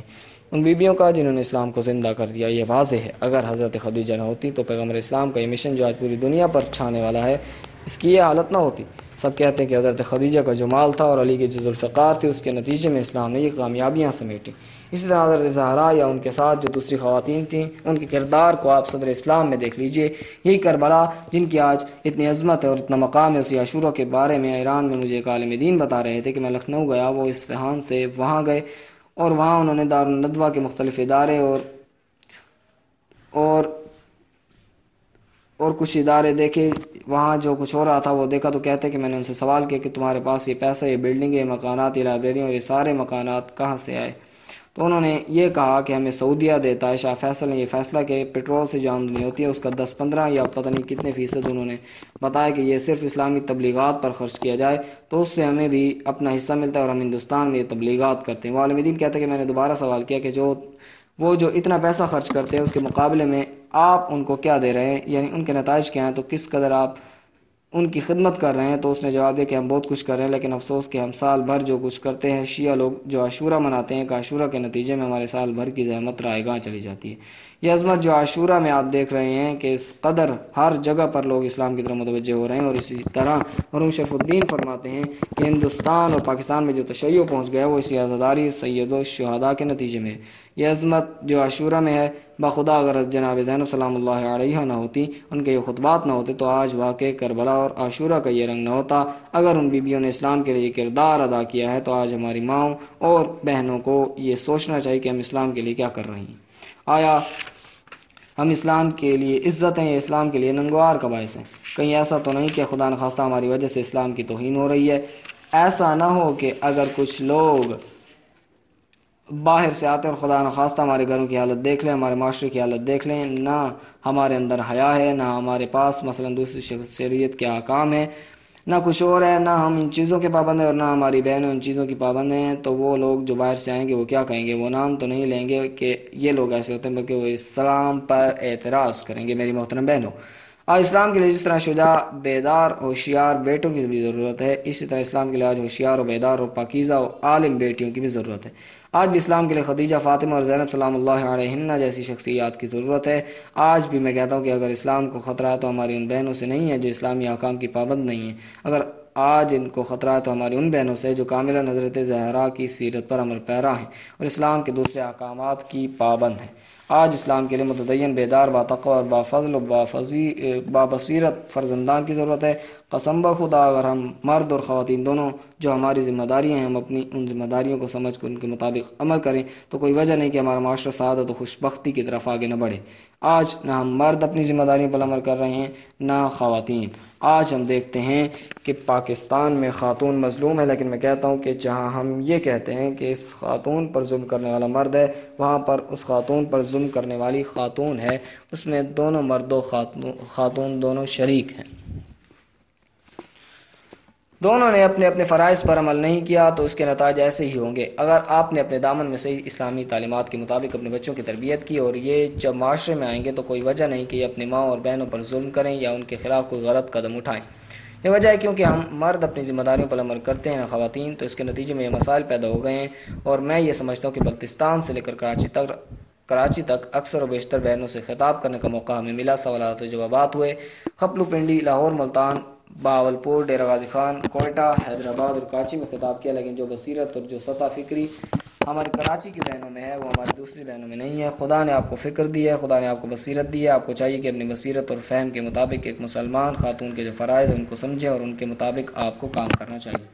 ان بیبیوں کا جنہوں نے اسلام کو زندہ کر دیا۔ یہ واضح ہے، اگر حضرت خدیجہ نہ ہوتی تو پیغمبر اسلام کا یہ مشن جو آج پوری دنیا پر چھانے والا ہے، اس کی یہ حالت نہ ہوتی۔ سب کہتے ہیں کہ حضرت خدیجہ کا جو مال تھا اور علی کی جو ذوالفقار تھی، اس کے نتیجے میں اسلام نے یہ کامیابیاں سمیٹیں۔ اسی طرح حضرت زہرا یا ان کے ساتھ جو دوسری خواتین تھیں، ان کے کردار کو آپ صدر اسلام میں دیکھ لیجئے۔ یہی کربلا جن کی آج اتنی عظمت ہے اور اتنا مقام ہے، اسی عاشورہ کے بارے میں ایران میں مجھے ایک عالم دین بتا رہے تھے کہ میں لکھنؤ گیا، وہ اصفہان سے وہاں گئے اور وہاں انہوں نے دارالندوہ کے مختلف ادارے اور کچھ ادارے دیکھے، وہاں جو کچھ ہو رہا تھا وہ دیکھا تو کہتے کہ میں نے ان سے سوال کیا کہ تمہارے پاس یہ پیسہ، یہ بلڈنگیں، یہ مکانات، یہ لائبریریاں اور یہ سارے مکانات کہاں سے آئے؟ تو انہوں نے یہ کہا کہ ہمیں سعودیہ دیتا ہے شاہ فیصل نے یہ فیصلہ کہ پٹرول سے جو آمدنی ہوتی ہے اس کا 10-15 یا پتہ نہیں کتنے فیصد انہوں نے بتایا کہ یہ صرف اسلامی تبلیغات پر خرچ کیا جائے تو اس سے ہمیں بھی اپنا حصہ ملتا ہے اور ہم ہندوستان میں یہ تبلیغات کرتے ہیں۔ وہ عالم دین کہتے ہیں کہ میں نے دوبارہ سوال کیا کہ وہ جو اتنا پیسہ خرچ کرتے ہیں اس کے مقابلے میں آپ ان کو کیا دے رہے ہیں، یعنی ان کے نتائج کیا ہیں، تو کس قدر آپ ان کی خدمت کر رہے ہیں؟ تو اس نے جواب دیا کہ ہم بہت کچھ کر رہے ہیں، لیکن افسوس کہ ہم سال بھر جو کچھ کرتے ہیں، شیعہ لوگ جو عاشورہ مناتے ہیں کہ عاشورہ کے نتیجے میں ہمارے سال بھر کی زحمت رائے گاہ چلی جاتی ہے۔ یہ عظمت جو عاشورہ میں آپ دیکھ رہے ہیں کہ اس قدر ہر جگہ پر لوگ اسلام کی طرف متوجہ ہو رہے ہیں، اور اسی طرح مرحوم شرف الدین فرماتے ہیں کہ ہندوستان اور پاکستان میں جو تشیع پہنچ گیا وہ اسی عزاداری سید الشہداء کے نتیجے میں۔ یہ عظمت جو عاشورہ میں ہے بخدا اگر جناب زینب سلام اللہ علیہ نہ ہوتی، ان کے یہ خطبات نہ ہوتے، تو آج واقع کربلا اور عاشورہ کا یہ رنگ نہ ہوتا۔ اگر ان بیبیوں نے اسلام کے لیے یہ کردار ادا کیا ہے تو آج ہماری ماؤں اور بہنوں کو یہ سوچنا چاہیے کہ ہم اسلام کے لیے کیا کر رہے ہیں۔ آیا ہم اسلام کے لیے عزت ہیں یا اسلام کے لیے ننگوار کا باعث ہیں؟ کہیں ایسا تو نہیں کہ خدا نخواستہ ہماری وجہ سے اسلام کی توہین ہو رہی ہے؟ ایسا نہ ہو کہ اگر کچھ لوگ باہر سے آتے اور خدا نخواستہ ہمارے گھروں کی حالت دیکھ لیں، ہمارے معاشرے کی حالت دیکھ لیں، نہ ہمارے اندر حیا ہے، نہ ہمارے پاس مثلا دوسری شریعت کے احکام ہیں، نہ کچھ اور ہے، نہ ہم ان چیزوں کے پابند ہیں اور نہ ہماری بہنیں ان چیزوں کی پابند ہیں، تو وہ لوگ جو باہر سے آئیں گے وہ کیا کہیں گے؟ وہ نام تو نہیں لیں گے کہ یہ لوگ ایسے ہوتے ہیں، بلکہ وہ اسلام پر اعتراض کریں گے۔ میری محترم بہنوں، آج اسلام کے لیے جس طرح شجاع، بیدار، ہوشیار بیٹوں کی بھی ضرورت ہے، اسی طرح اسلام کے لیے آج ہوشیار و بیدار اور پاکیزہ و عالم بیٹیوں کی بھی ضرورت ہے۔ آج بھی اسلام کے لیے خدیجہ، فاطمہ اور زینب سلام اللہ علیہن جیسی شخصیات کی ضرورت ہے۔ آج بھی میں کہتا ہوں کہ اگر اسلام کو خطرہ ہے تو ہماری ان بہنوں سے نہیں ہے جو اسلامی احکام کی پابند نہیں ہیں۔ اگر آج ان کو خطرہ ہے تو ہماری ان بہنوں سے جو کاملاً حضرت زہرا کی سیرت پر عمل پیرا ہیں اور اسلام کے دوسرے احکامات کی پابند ہیں۔ آج اسلام کے لیے متدین، بیدار، باتقوی اور بافضل و بابصیرت فرزندان کی ضرورت ہے۔ قسم بخدا اگر ہم مرد اور خواتین دونوں جو ہماری ذمہ داریاں ہیں ہم اپنی ان ذمہ داریوں کو سمجھ کر ان کے مطابق عمل کریں تو کوئی وجہ نہیں کہ ہمارا معاشرہ سعادت و خوشبختی کی طرف آگے نہ بڑھے۔ آج نہ ہم مرد اپنی ذمہ داریوں پر عمل کر رہے ہیں نہ خواتین۔ آج ہم دیکھتے ہیں کہ پاکستان میں خاتون مظلوم ہے، لیکن میں کہتا ہوں کہ جہاں ہم یہ کہتے ہیں کہ اس خاتون پر ظلم کرنے والا مرد ہے، وہاں پر اس خاتون پر ظلم کرنے والی خاتون ہے، اس میں دونوں مرد و خاتون دونوں شریک ہیں۔ دونوں نے اپنے اپنے فرائض پر عمل نہیں کیا تو اس کے نتائج ایسے ہی ہوں گے۔ اگر آپ نے اپنے دامن میں صحیح اسلامی تعلیمات کے مطابق اپنے بچوں کی تربیت کی اور یہ جب معاشرے میں آئیں گے تو کوئی وجہ نہیں کہ یہ اپنی ماں اور بہنوں پر ظلم کریں یا ان کے خلاف کوئی غلط قدم اٹھائیں۔ یہ وجہ ہے کیونکہ ہم مرد اپنی ذمہ داریوں پر عمل کرتے ہیں خواتین، تو اس کے نتیجے میں یہ مسائل پیدا ہو گئے ہیں، اور میں یہ سمجھتا ہوں کہ بلتستان سے لے کر کراچی تک اکثر و بیشتر بہنوں سے خطاب کرنے کا موقع ہمیں ملا، سوالات و جوابات ہوئے، خپلو پنڈی، لاہور، ملتان، باولپور، ڈیرہ غازی خان، کوئٹہ، حیدرآباد اور کراچی میں خطاب کیا، لیکن جو بصیرت اور جو سطح فکری ہماری کراچی کی بہنوں میں ہے وہ ہماری دوسری بہنوں میں نہیں ہے۔ خدا نے آپ کو فکر دی ہے، خدا نے آپ کو بصیرت دی ہے، آپ کو چاہیے کہ اپنی بصیرت اور فہم کے مطابق ایک مسلمان خاتون کے جو فرائض ہیں ان کو سمجھیں اور ان کے مطابق آپ کو کام کرنا چاہیے۔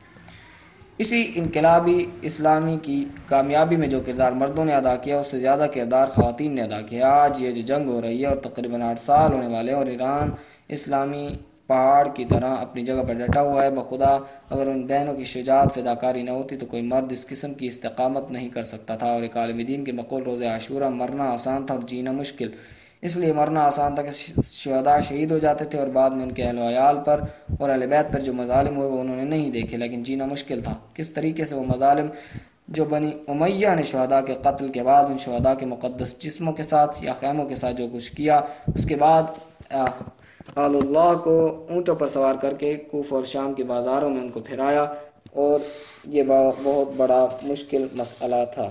اسی انقلابی اسلامی کی کامیابی میں جو کردار مردوں نے ادا کیا اس سے زیادہ کردار خواتین نے ادا کیا۔ آج یہ جو جنگ ہو رہی ہے اور تقریباً 8 سال ہونے والے ہیں اور ایران اسلامی پہاڑ کی طرح اپنی جگہ پر ڈٹا ہوا ہے، بخدا اگر ان بہنوں کی شجاعت فداکاری نہ ہوتی تو کوئی مرد اس قسم کی استقامت نہیں کر سکتا تھا۔ اور ایک عالم دین کے مقول روز عاشورہ مرنا آسان تھا اور جینا مشکل، اس لیے مرنا آسان تھا کہ شہداء شہید ہو جاتے تھے اور بعد میں ان کے اہل و عیال پر اور اہل بیت پر جو مظالم ہوئے وہ انہوں نے نہیں دیکھے، لیکن جینا مشکل تھا۔ کس طریقے سے وہ مظالم جو بنی امیہ نے شہداء کے قتل کے بعد ان شہداء کے مقدس جسموں کے ساتھ یا خیموں کے ساتھ جو کچھ کیا، اس کے بعد آل اللہ کو اونٹوں پر سوار کر کے کوفہ اور شام کے بازاروں میں ان کو پھرایا، اور یہ بہت بڑا مشکل مسئلہ تھا۔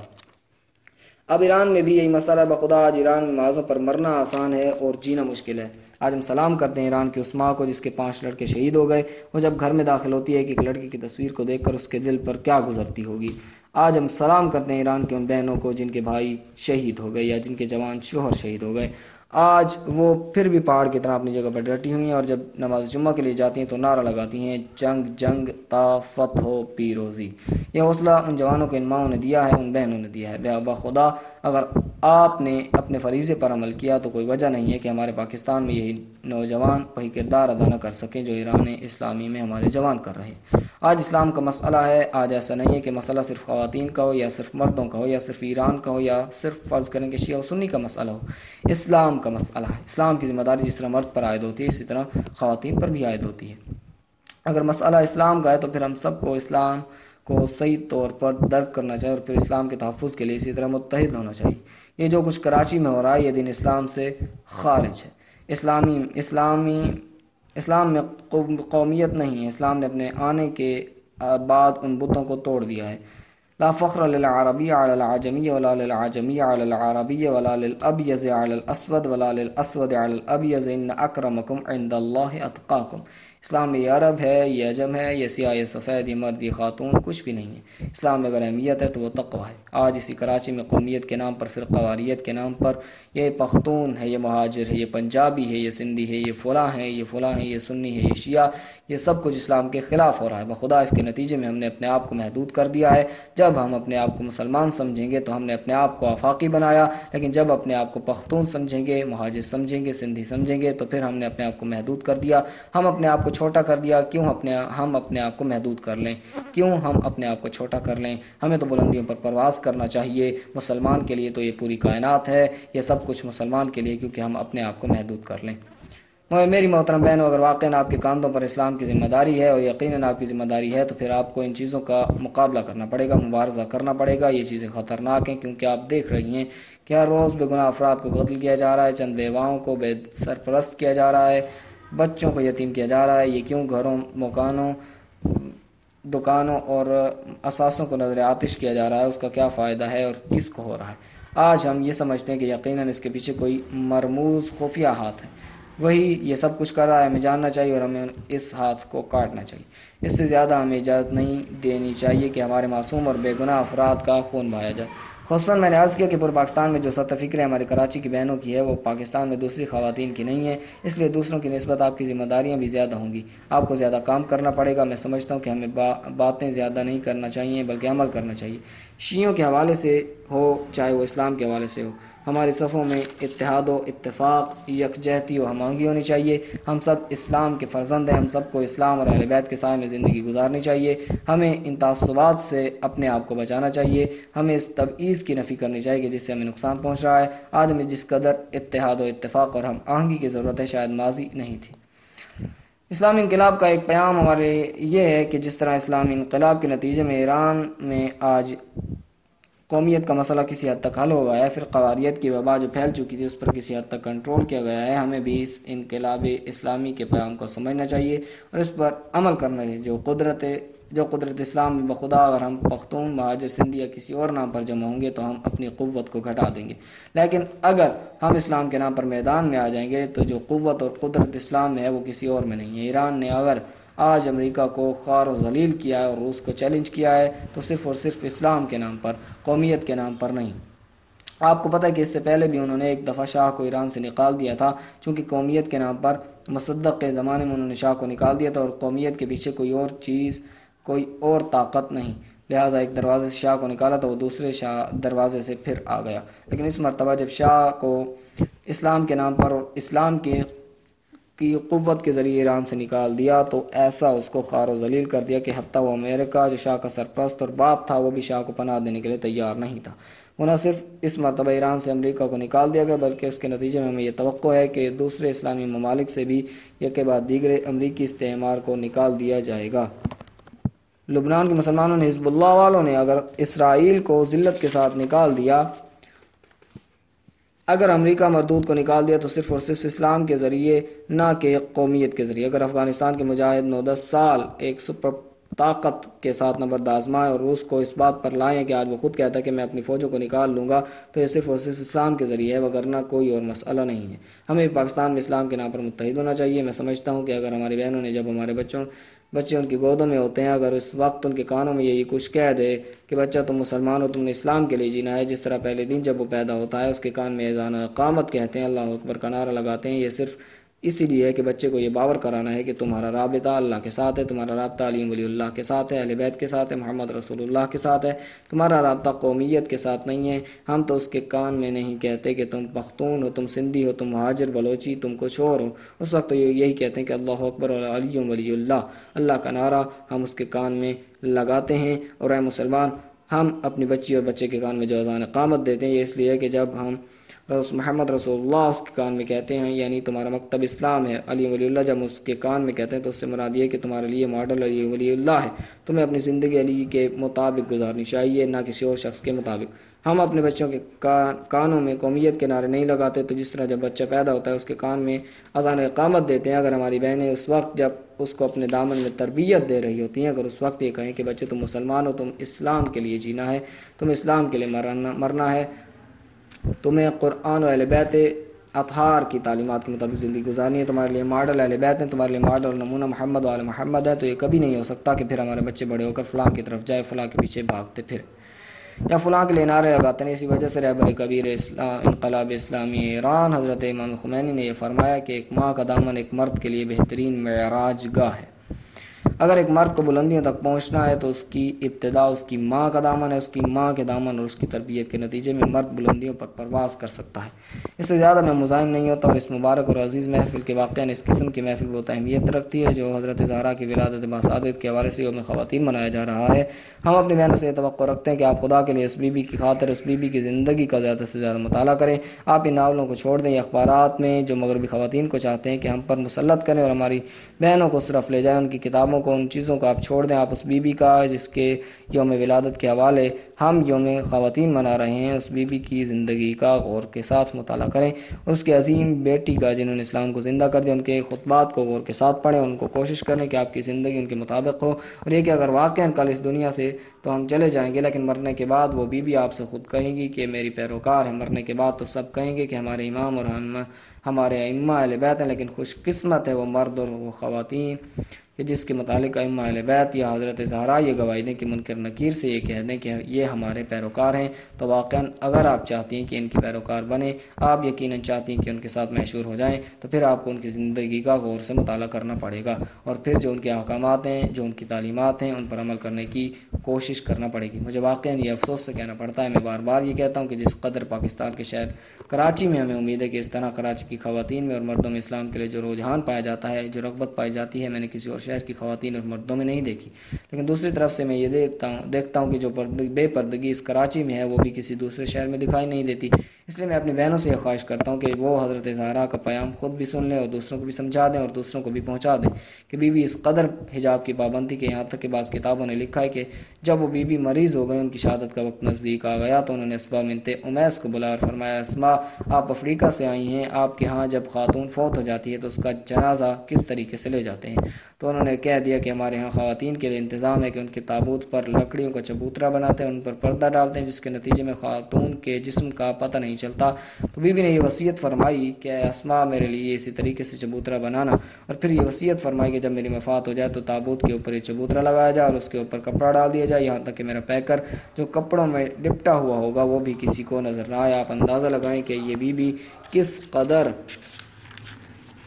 اب ایران میں بھی یہی مسئلہ ہے، بخدا آج ایران میں معاذوں پر مرنا آسان ہے اور جینا مشکل ہے۔ آج ہم سلام کرتے ہیں ایران کی اس ماں کو جس کے 5 لڑکے شہید ہو گئے، وہ جب گھر میں داخل ہوتی ہے کہ ایک لڑکی کی تصویر کو دیکھ کر اس کے دل پر کیا گزرتی ہوگی۔ آج ہم سلام کرتے ہیں ایران کی ان بہنوں کو جن کے بھائی شہید ہو گئے یا جن کے جوان شوہر شہید ہو گئے۔ آج وہ پھر بھی پہاڑ کی طرح اپنی جگہ پر ڈٹی ہوئی ہیں، اور جب نماز جمعہ کے لیے جاتی ہیں تو نعرہ لگاتی ہیں جنگ جنگ تا فتح و پیروزی۔ یہ حوصلہ ان جوانوں کو ان ماؤں نے دیا ہے، ان بہنوں نے دیا ہے۔ بخدا اگر آپ نے اپنے فریضے پر عمل کیا تو کوئی وجہ نہیں ہے کہ ہمارے پاکستان میں یہی نوجوان وہی کردار ادا نہ کر سکیں جو ایران اسلامی میں ہمارے جوان کر رہے ہیں۔ آج اسلام کا مسئلہ ہے، آج ایسا نہیں ہے کہ مسئلہ صرف خواتین کا ہو یا صرف مردوں کا ہو یا صرف ایران کا ہو یا صرف فرض کریں کہ شیعہ و سنی کا مسئلہ ہو۔ اسلام کا مسئلہ ہے۔ اسلام کی ذمہ داری جس طرح مرد پر عائد ہوتی ہے اسی طرح خواتین پر بھی عائد ہوتی ہے۔ اگر مسئلہ اسلام کا ہے تو پھر ہم سب کو اسلام کو صحیح طور پر درک کرنا چاہیے، اور پھر اسلام کے تحفظ کے لیے اسی طرح متحد ہونا چاہیے۔ یہ جو کچھ کراچی میں ہو رہا ہے یہ دین اسلام سے خارج ہے۔ اسلام میں قومیت نہیں ہے۔ اسلام نے اپنے آنے کے بعد ان بتوں کو توڑ دیا ہے۔ لا فخر للعربی علی العجمی ولا للعجمی علی العربی ولا للابیض علی الاسود ولا للاسود علی الابیض ان اکرمکم عند اللہ اتقاکم۔ اسلام میں یہ عرب ہے، یہ عجم ہے، یہ سیاہ، یہ سفید، یہ مرد، یہ خاتون، کچھ بھی نہیں ہے۔ اسلام میں اگر اہمیت ہے تو وہ تقویٰ ہے۔ آج اسی کراچی میں قومیت کے نام پر، فرقہ واریت کے نام پر، یہ پختون ہے، یہ مہاجر ہے، یہ پنجابی ہے، یہ سندھی ہے، یہ فلاں ہے، یہ فلاں ہے، یہ سنی ہے، یہ شیعہ، یہ سب کچھ اسلام کے خلاف ہو رہا ہے۔ بخدا اس کے نتیجے میں ہم نے اپنے آپ کو محدود کر دیا ہے۔ جب ہم اپنے آپ کو مسلمان سمجھیں گے تو ہم نے اپنے آپ کو آفاقی بنایا، لیکن جب اپنے آپ کو پختون سمجھیں گے، مہاجر سمجھیں گے، سندھی سمجھیں گے تو پھر ہم نے اپنے آپ کو محدود کر دیا، ہم اپنے آپ کو چھوٹا کر دیا۔ کیوں ہم اپنے آپ کو محدود کر لیں؟ کیوں ہم اپنے آپ کو چھوٹا کر لیں؟ ہمیں تو بلندیوں پر پرواز کرنا چاہیے۔ مسلمان کے لیے تو یہ پوری کائنات ہے، یہ سب کچھ مسلمان کے لیے، کیونکہ ہم اپنے آپ کو محدود کر لیں۔ میری محترم بہنوں، اگر واقعاً آپ کے کاندھوں پر اسلام کی ذمہ داری ہے اور یقیناً آپ کی ذمہ داری ہے تو پھر آپ کو ان چیزوں کا مقابلہ کرنا پڑے گا، مبارزہ کرنا پڑے گا۔ یہ چیزیں خطرناک ہیں کیونکہ آپ دیکھ رہی ہیں کہ ہر روز بے گناہ افراد کو قتل کیا جا رہا ہے، چند بیواؤں کو بے سرپرست کیا جا رہا ہے، بچوں کو یتیم کیا جا رہا ہے۔ یہ کیوں؟ گھروں، مکانوں، دکانوں اور اثاثوں کو نظر آتش کیا جا رہا ہے۔ اس کا کیا فائدہ ہے اور کس کو ہو رہا ہے؟ آج ہم یہ سمجھتے ہیں کہ یقیناً اس کے پیچھے کوئی مرموز خفیہ ہاتھ ہے، وہی یہ سب کچھ کر رہا ہے۔ ہمیں جاننا چاہیے اور ہمیں اس ہاتھ کو کاٹنا چاہیے۔ اس سے زیادہ ہمیں اجازت نہیں دینی چاہیے کہ ہمارے معصوم اور بے گناہ افراد کا خون بہایا جائے۔ خصوصاً میں نے عرض کیا کہ پورے پاکستان میں جو سطح فکر ہے ہمارے کراچی کی بہنوں کی ہے وہ پاکستان میں دوسری خواتین کی نہیں ہے، اس لیے دوسروں کی نسبت آپ کی ذمہ داریاں بھی زیادہ ہوں گی، آپ کو زیادہ کام کرنا پڑے گا۔ میں سمجھتا ہوں کہ ہمیں باتیں زیادہ نہیں کرنا چاہیے بلکہ عمل کرنا چاہیے، شیعوں کے حوالے سے ہو چاہے وہ اسلام کے حوالے سے ہو۔ ہماری صفوں میں اتحاد و اتفاق، یکجہتی و ہم آہنگی ہونی چاہیے۔ ہم سب اسلام کے فرزند ہیں، ہم سب کو اسلام اور اہل بیت کے سائے میں زندگی گزارنی چاہیے۔ ہمیں ان تعصبات سے اپنے آپ کو بچانا چاہیے، ہمیں اس تبعیض کی نفی کرنی چاہیے کہ جس سے ہمیں نقصان پہنچ رہا ہے۔ آج ہمیں جس قدر اتحاد و اتفاق اور ہم آہنگی کی ضرورت ہے شاید ماضی نہیں تھی۔ اسلامی انقلاب کا ایک پیام ہمارے یہ ہے کہ جس طرح اسلامی انقلاب کے نتیجے میں ایران میں آج قومیت کا مسئلہ کسی حد تک حل ہو گیا ہے، پھر قواریت کی وبا جو پھیل چکی تھی اس پر کسی حد تک کنٹرول کیا گیا ہے، ہمیں بھی اس انقلاب اسلامی کے پیام کو سمجھنا چاہیے اور اس پر عمل کرنا چاہیے۔ جو قدرت اسلام میں بخدا اگر ہم پختون، مہاجر، سندھی یا کسی اور نام پر جمع ہوں گے تو ہم اپنی قوت کو گھٹا دیں گے، لیکن اگر ہم اسلام کے نام پر میدان میں آ جائیں گے تو جو قوت اور قدرت اسلام میں ہے وہ کسی اور میں نہیں ہے۔ ایران نے اگر آج امریکہ کو خوار و ذلیل کیا ہے اور روس کو چیلنج کیا ہے تو صرف اور صرف اسلام کے نام پر، قومیت کے نام پر نہیں۔ آپ کو پتہ ہے کہ اس سے پہلے بھی انہوں نے ایک دفعہ شاہ کو ایران سے نکال دیا تھا، چونکہ قومیت کے نام پر مصدق کے زمانے میں انہوں نے شاہ کو نکال دیا تھا اور قومیت کے پیچھے کوئی اور چیز، کوئی اور طاقت نہیں، لہٰذا ایک دروازے سے شاہ کو نکالا تو وہ دوسرے دروازے سے پھر آ گیا۔ لیکن اس مرتبہ جب شاہ کو اسلام کے نام پر اور اسلام کی قوت کے ذریعے ایران سے نکال دیا تو ایسا اس کو خوار و ذلیل کر دیا کہ حتیٰ وہ امریکہ جو شاہ کا سرپرست اور باپ تھا وہ بھی شاہ کو پناہ دینے کے لیے تیار نہیں تھا۔ وہ نہ صرف اس مرتبہ ایران سے امریکہ کو نکال دیا گیا بلکہ اس کے نتیجے میں ہمیں یہ توقع ہے کہ دوسرے اسلامی ممالک سے بھی یک بعد دیگرے امریکی استعمار کو نکال دیا جائے گا۔ لبنان کے مسلمانوں نے، حزب اللہ والوں نے اگر اسرائیل کو ذلت کے ساتھ نکال دیا، اگر امریکہ مردود کو نکال دیا تو صرف اور صرف اسلام کے ذریعے نہ کہ قومیت کے ذریعے۔ اگر افغانستان کے مجاہد 9-10 سال ایک سپر طاقت کے ساتھ نبرد آزمائیں اور روس کو اس بات پر لائیں کہ آج وہ خود کہتا ہے کہ میں اپنی فوجوں کو نکال لوں گا، تو یہ صرف اور صرف اسلام کے ذریعے ہے، وگرنہ کوئی اور مسئلہ نہیں ہے۔ ہمیں پاکستان میں اسلام کے نام پر متحد ہونا چاہیے۔ میں سمجھتا ہوں کہ اگر ہماری بہنوں نے، جب ہمارے بچے ان کی گودوں میں ہوتے ہیں، اگر اس وقت ان کے کانوں میں یہی کچھ کہہ دے کہ بچہ تم مسلمان ہو، تم نے اسلام کے لیے جینا ہے، جس طرح پہلے دن جب وہ پیدا ہوتا ہے اس کے کان میں اذان اقامت کہتے ہیں، اللہ اکبر کا نعرہ لگاتے ہیں، یہ صرف اسی لیے ہے کہ بچے کو یہ باور کرانا ہے کہ تمہارا رابطہ اللہ کے ساتھ ہے، تمہارا رابطہ علی ولی اللہ کے ساتھ ہے، اہل بیت کے ساتھ ہے، محمد رسول اللہ کے ساتھ ہے، تمہارا رابطہ قومیت کے ساتھ نہیں ہے۔ ہم تو اس کے کان میں نہیں کہتے کہ تم پختون ہو، تم سندھی ہو، تم مہاجر بلوچی، تم کچھ اور ہو، اس وقت تو یہی کہتے ہیں کہ اللہ اکبر اور علی ولی اللہ، اللہ کا نعرہ ہم اس کے کان میں لگاتے ہیں۔ اور اے مسلمان، ہم اپنی بچی اور بچے کے کان میں جو اذان اقامت دیتے ہیں، یہ اس لیے کہ جب ہم محمد رسول اللہ اس کے کان میں کہتے ہیں، یعنی تمہارا مکتب اسلام ہے، علی ولی اللہ جب اس کے کان میں کہتے ہیں تو اس سے مراد یہ کہ تمہارے لیے ماڈل علی ولی اللہ ہے، تمہیں اپنی زندگی علی کے مطابق گزارنی چاہیے، نہ کسی اور شخص کے مطابق۔ ہم اپنے بچوں کے کانوں میں قومیت کے نعرے نہیں لگاتے، تو جس طرح جب بچہ پیدا ہوتا ہے اس کے کان میں اذان اقامت دیتے ہیں، اگر ہماری بہنیں اس وقت جب اس کو اپنے دامن میں تربیت دے رہی ہوتی ہیں، اگر اس وقت یہ کہیں کہ بچے تم مسلمان ہو، تم اسلام کے لیے جینا ہے، تم اسلام کے لیے مرنا ہے، تمہیں قرآن و اہل بیت اطہار کی تعلیمات کے مطابق زندگی گزارنی ہے، تمہارے لیے ماڈل اہل بیت ہیں، تمہارے لیے ماڈل اور نمونہ محمد و آل محمد ہے، تو یہ کبھی نہیں ہو سکتا کہ پھر ہمارے بچے بڑے ہو کر فلاں کی طرف جائے، فلاں کے پیچھے بھاگتے پھر یا فلاں کے لیے نعرے لگاتے ہیں۔ اسی وجہ سے رہبر کبیر انقلاب اسلامی ایران حضرت امام خمینی نے یہ فرمایا کہ ایک ماں کا دامن ایک مرد کے لیے بہترین معراج گاہ ہے۔ اگر ایک مرد کو بلندیوں تک پہنچنا ہے تو اس کی ابتدا اس کی ماں کا دامن ہے، اس کی ماں کے دامن اور اس کی تربیت کے نتیجے میں مرد بلندیوں پر پرواز کر سکتا ہے۔ اس سے زیادہ میں مزاحم نہیں ہوتا، اور اس مبارک اور عزیز محفل کے واقعہ اس قسم کی محفل بہت اہمیت رکھتی ہے جو حضرت زہرا کی ولادت باسعادت کے حوالے سے یوم خواتین منایا جا رہا ہے۔ ہم اپنی بہنوں سے یہ توقع رکھتے ہیں کہ آپ خدا کے لیے اس بی بی کی خاطر اس بی بی کی زندگی کا زیادہ سے زیادہ مطالعہ کریں، آپ ان ناولوں کو چھوڑ دیں، یہ اخبارات میں جو مغربی خواتین کو چاہتے ہیں کہ ہم پر مسلط کریں اور ہماری بہنوں کو صرف لے جائیں، ان کی کتابوں کو، ان چیزوں کو آپ چھوڑ دیں، آپ اس بی بی کا جس کے یوم ولادت کے حوالے ہم یوم خواتین منا رہے ہیں، اس بی بی کی زندگی کا غور کے ساتھ مطالعہ کریں، اس کے عظیم بیٹی کا جنہوں نے اسلام کو زندہ کر دیا، ان کے خطبات کو غور کے ساتھ پڑھیں، ان کو کوشش کریں کہ آپ کی زندگی ان کے مطابق ہو، اور یہ کہ اگر واقعاً کل اس دنیا سے تو ہم چلے جائیں گے، لیکن مرنے کے بعد وہ بی بی آپ سے خود کہیں گی کہ میری پیروکار ہے، مرنے کے بعد تو سب کہیں گے کہ ہمارے امام اور ہمارے ائمہ اہل بیت ہیں، لیکن خوش قسمت ہے وہ مرد اور وہ خواتین کہ جس کے متعلق ائمہ اہل بیت یا حضرت زہرا یہ گواہی دیں کہ منکر نکیر سے یہ کہہ دیں کہ یہ ہمارے پیروکار ہیں۔ تو واقعاً اگر آپ چاہتی ہیں کہ ان کی پیروکار بنیں، آپ یقیناً چاہتی ہیں کہ ان کے ساتھ محشور ہو جائیں، تو پھر آپ کو ان کی زندگی کا غور سے مطالعہ کرنا پڑے گا، اور پھر جو ان کے احکامات ہیں، جو ان کی تعلیمات ہیں، ان پر عمل کرنے کی کوشش کرنا پڑے گی۔ مجھے واقعاً یہ افسوس سے کہنا پڑتا ہے، میں بار بار یہ کہتا ہوں کہ جس قدر پاکستان کے شہر کراچی میں ہمیں امید ہے کہ اس طرح کراچی کی خواتین میں اور مردوں میں اسلام کے لیے جو رجحان پایا جاتا ہے، جو رغبت پائی جاتی ہے، میں نے کسی اور شہر کی خواتین اور مردوں میں نہیں دیکھی۔ لیکن دوسری طرف سے میں یہ دیکھتا ہوں کہ جو بے پردگی اس کراچی میں ہے وہ بھی کسی دوسرے شہر میں دکھائی نہیں دیتی۔ اس لیے میں اپنی بہنوں سے یہ خواہش کرتا ہوں کہ وہ حضرت زہرا کا پیام خود بھی سن لیں اور دوسروں کو بھی سمجھا دیں اور دوسروں کو بھی پہنچا دیں کہ بی بی اس قدر حجاب کی پابندی کے، یہاں تک کہ بعض کتابوں نے لکھا ہے کہ جب وہ بی بی مریض ہو گئی، ان کی شہادت کا وقت نزدیک آ گیا، تو انہوں نے اسماء بنت امیس کو بلایا اور فرمایا، اسماء آپ افریقہ سے آئی ہیں، آپ کے ہاں جب خاتون فوت ہو جاتی ہے تو اس کا جنازہ کس طریقے سے لے جاتے ہیں؟ تو انہوں نے کہہ دیا کہ ہمارے ہاں خواتین کے لیے انتظام ہے کہ ان کے تابوت پر لکڑیوں کا چبوترا بناتے ہیں، ان پر پردہ ڈالتے ہیں، جس کے نتیجے میں خاتون کے جسم کا پتہ نہیں چلتا۔ تو بی بی نے یہ وصیت فرمائی کہ اے اسماء میرے لیے اسی طریقے سے چبوترا بنانا، اور پھر یہ وصیت فرمائی کہ جب میری وفات ہو جائے تو تابوت کے اوپر یہ چبوترا لگایا جائے اور اس کے اوپر کپڑا ڈال دیا جائے، یہاں تک کہ میرا پیکر جو کپڑوں میں لپٹا ہوا ہوگا وہ بھی کسی کو نظر نہ آئے۔ آپ اندازہ لگائیں کہ یہ بی بی کس قدر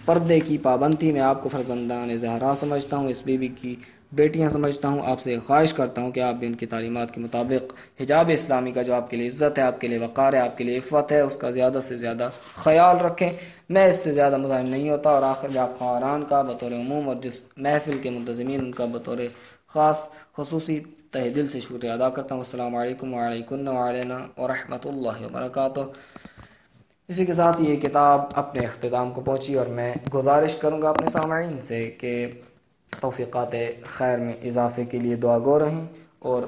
پردے کی پابندی میں آپ کو فرزندان زہرا سمجھتا ہوں، اس بی بی کی بیٹیاں سمجھتا ہوں۔ آپ سے خواہش کرتا ہوں کہ آپ بھی ان کی تعلیمات کے مطابق حجاب اسلامی کا جو آپ کے لیے عزت ہے، آپ کے لیے وقار ہے، آپ کے لیے عفت ہے، اس کا زیادہ سے زیادہ خیال رکھیں۔ میں اس سے زیادہ مزاحم نہیں ہوتا، اور آخر میں آپ خواہران کا بطور عموم اور جس محفل کے منتظمین ان کا بطور خاص خصوصی تہ دل سے شکریہ ادا کرتا ہوں۔ السلام علیکم وعلیکم ورحمۃ اللہ وبرکاتہ۔ اسی کے ساتھ یہ کتاب اپنے اختتام کو پہنچی، اور میں گزارش کروں گا اپنے سامعین سے کہ توفیقات خیر میں اضافے کے لیے دعا گو رہیں، اور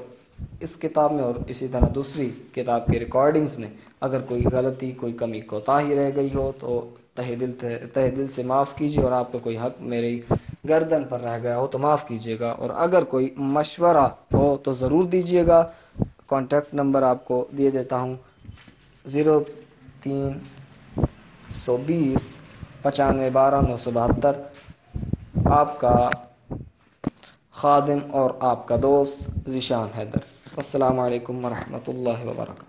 اس کتاب میں اور اسی طرح دوسری کتاب کے ریکارڈنگز میں اگر کوئی غلطی، کوئی کمی کوتاہی رہ گئی ہو تو تہ دل سے معاف کیجیے، اور آپ کا کوئی حق میری گردن پر رہ گیا ہو تو معاف کیجیے گا، اور اگر کوئی مشورہ ہو تو ضرور دیجیے گا۔ کانٹیکٹ نمبر آپ کو دے دیتا ہوں، 0320 95 12 972۔ آپ کا خادم اور آپ کا دوست ذیشان حیدر۔ السلام علیکم ورحمۃ اللہ وبرکاتہ۔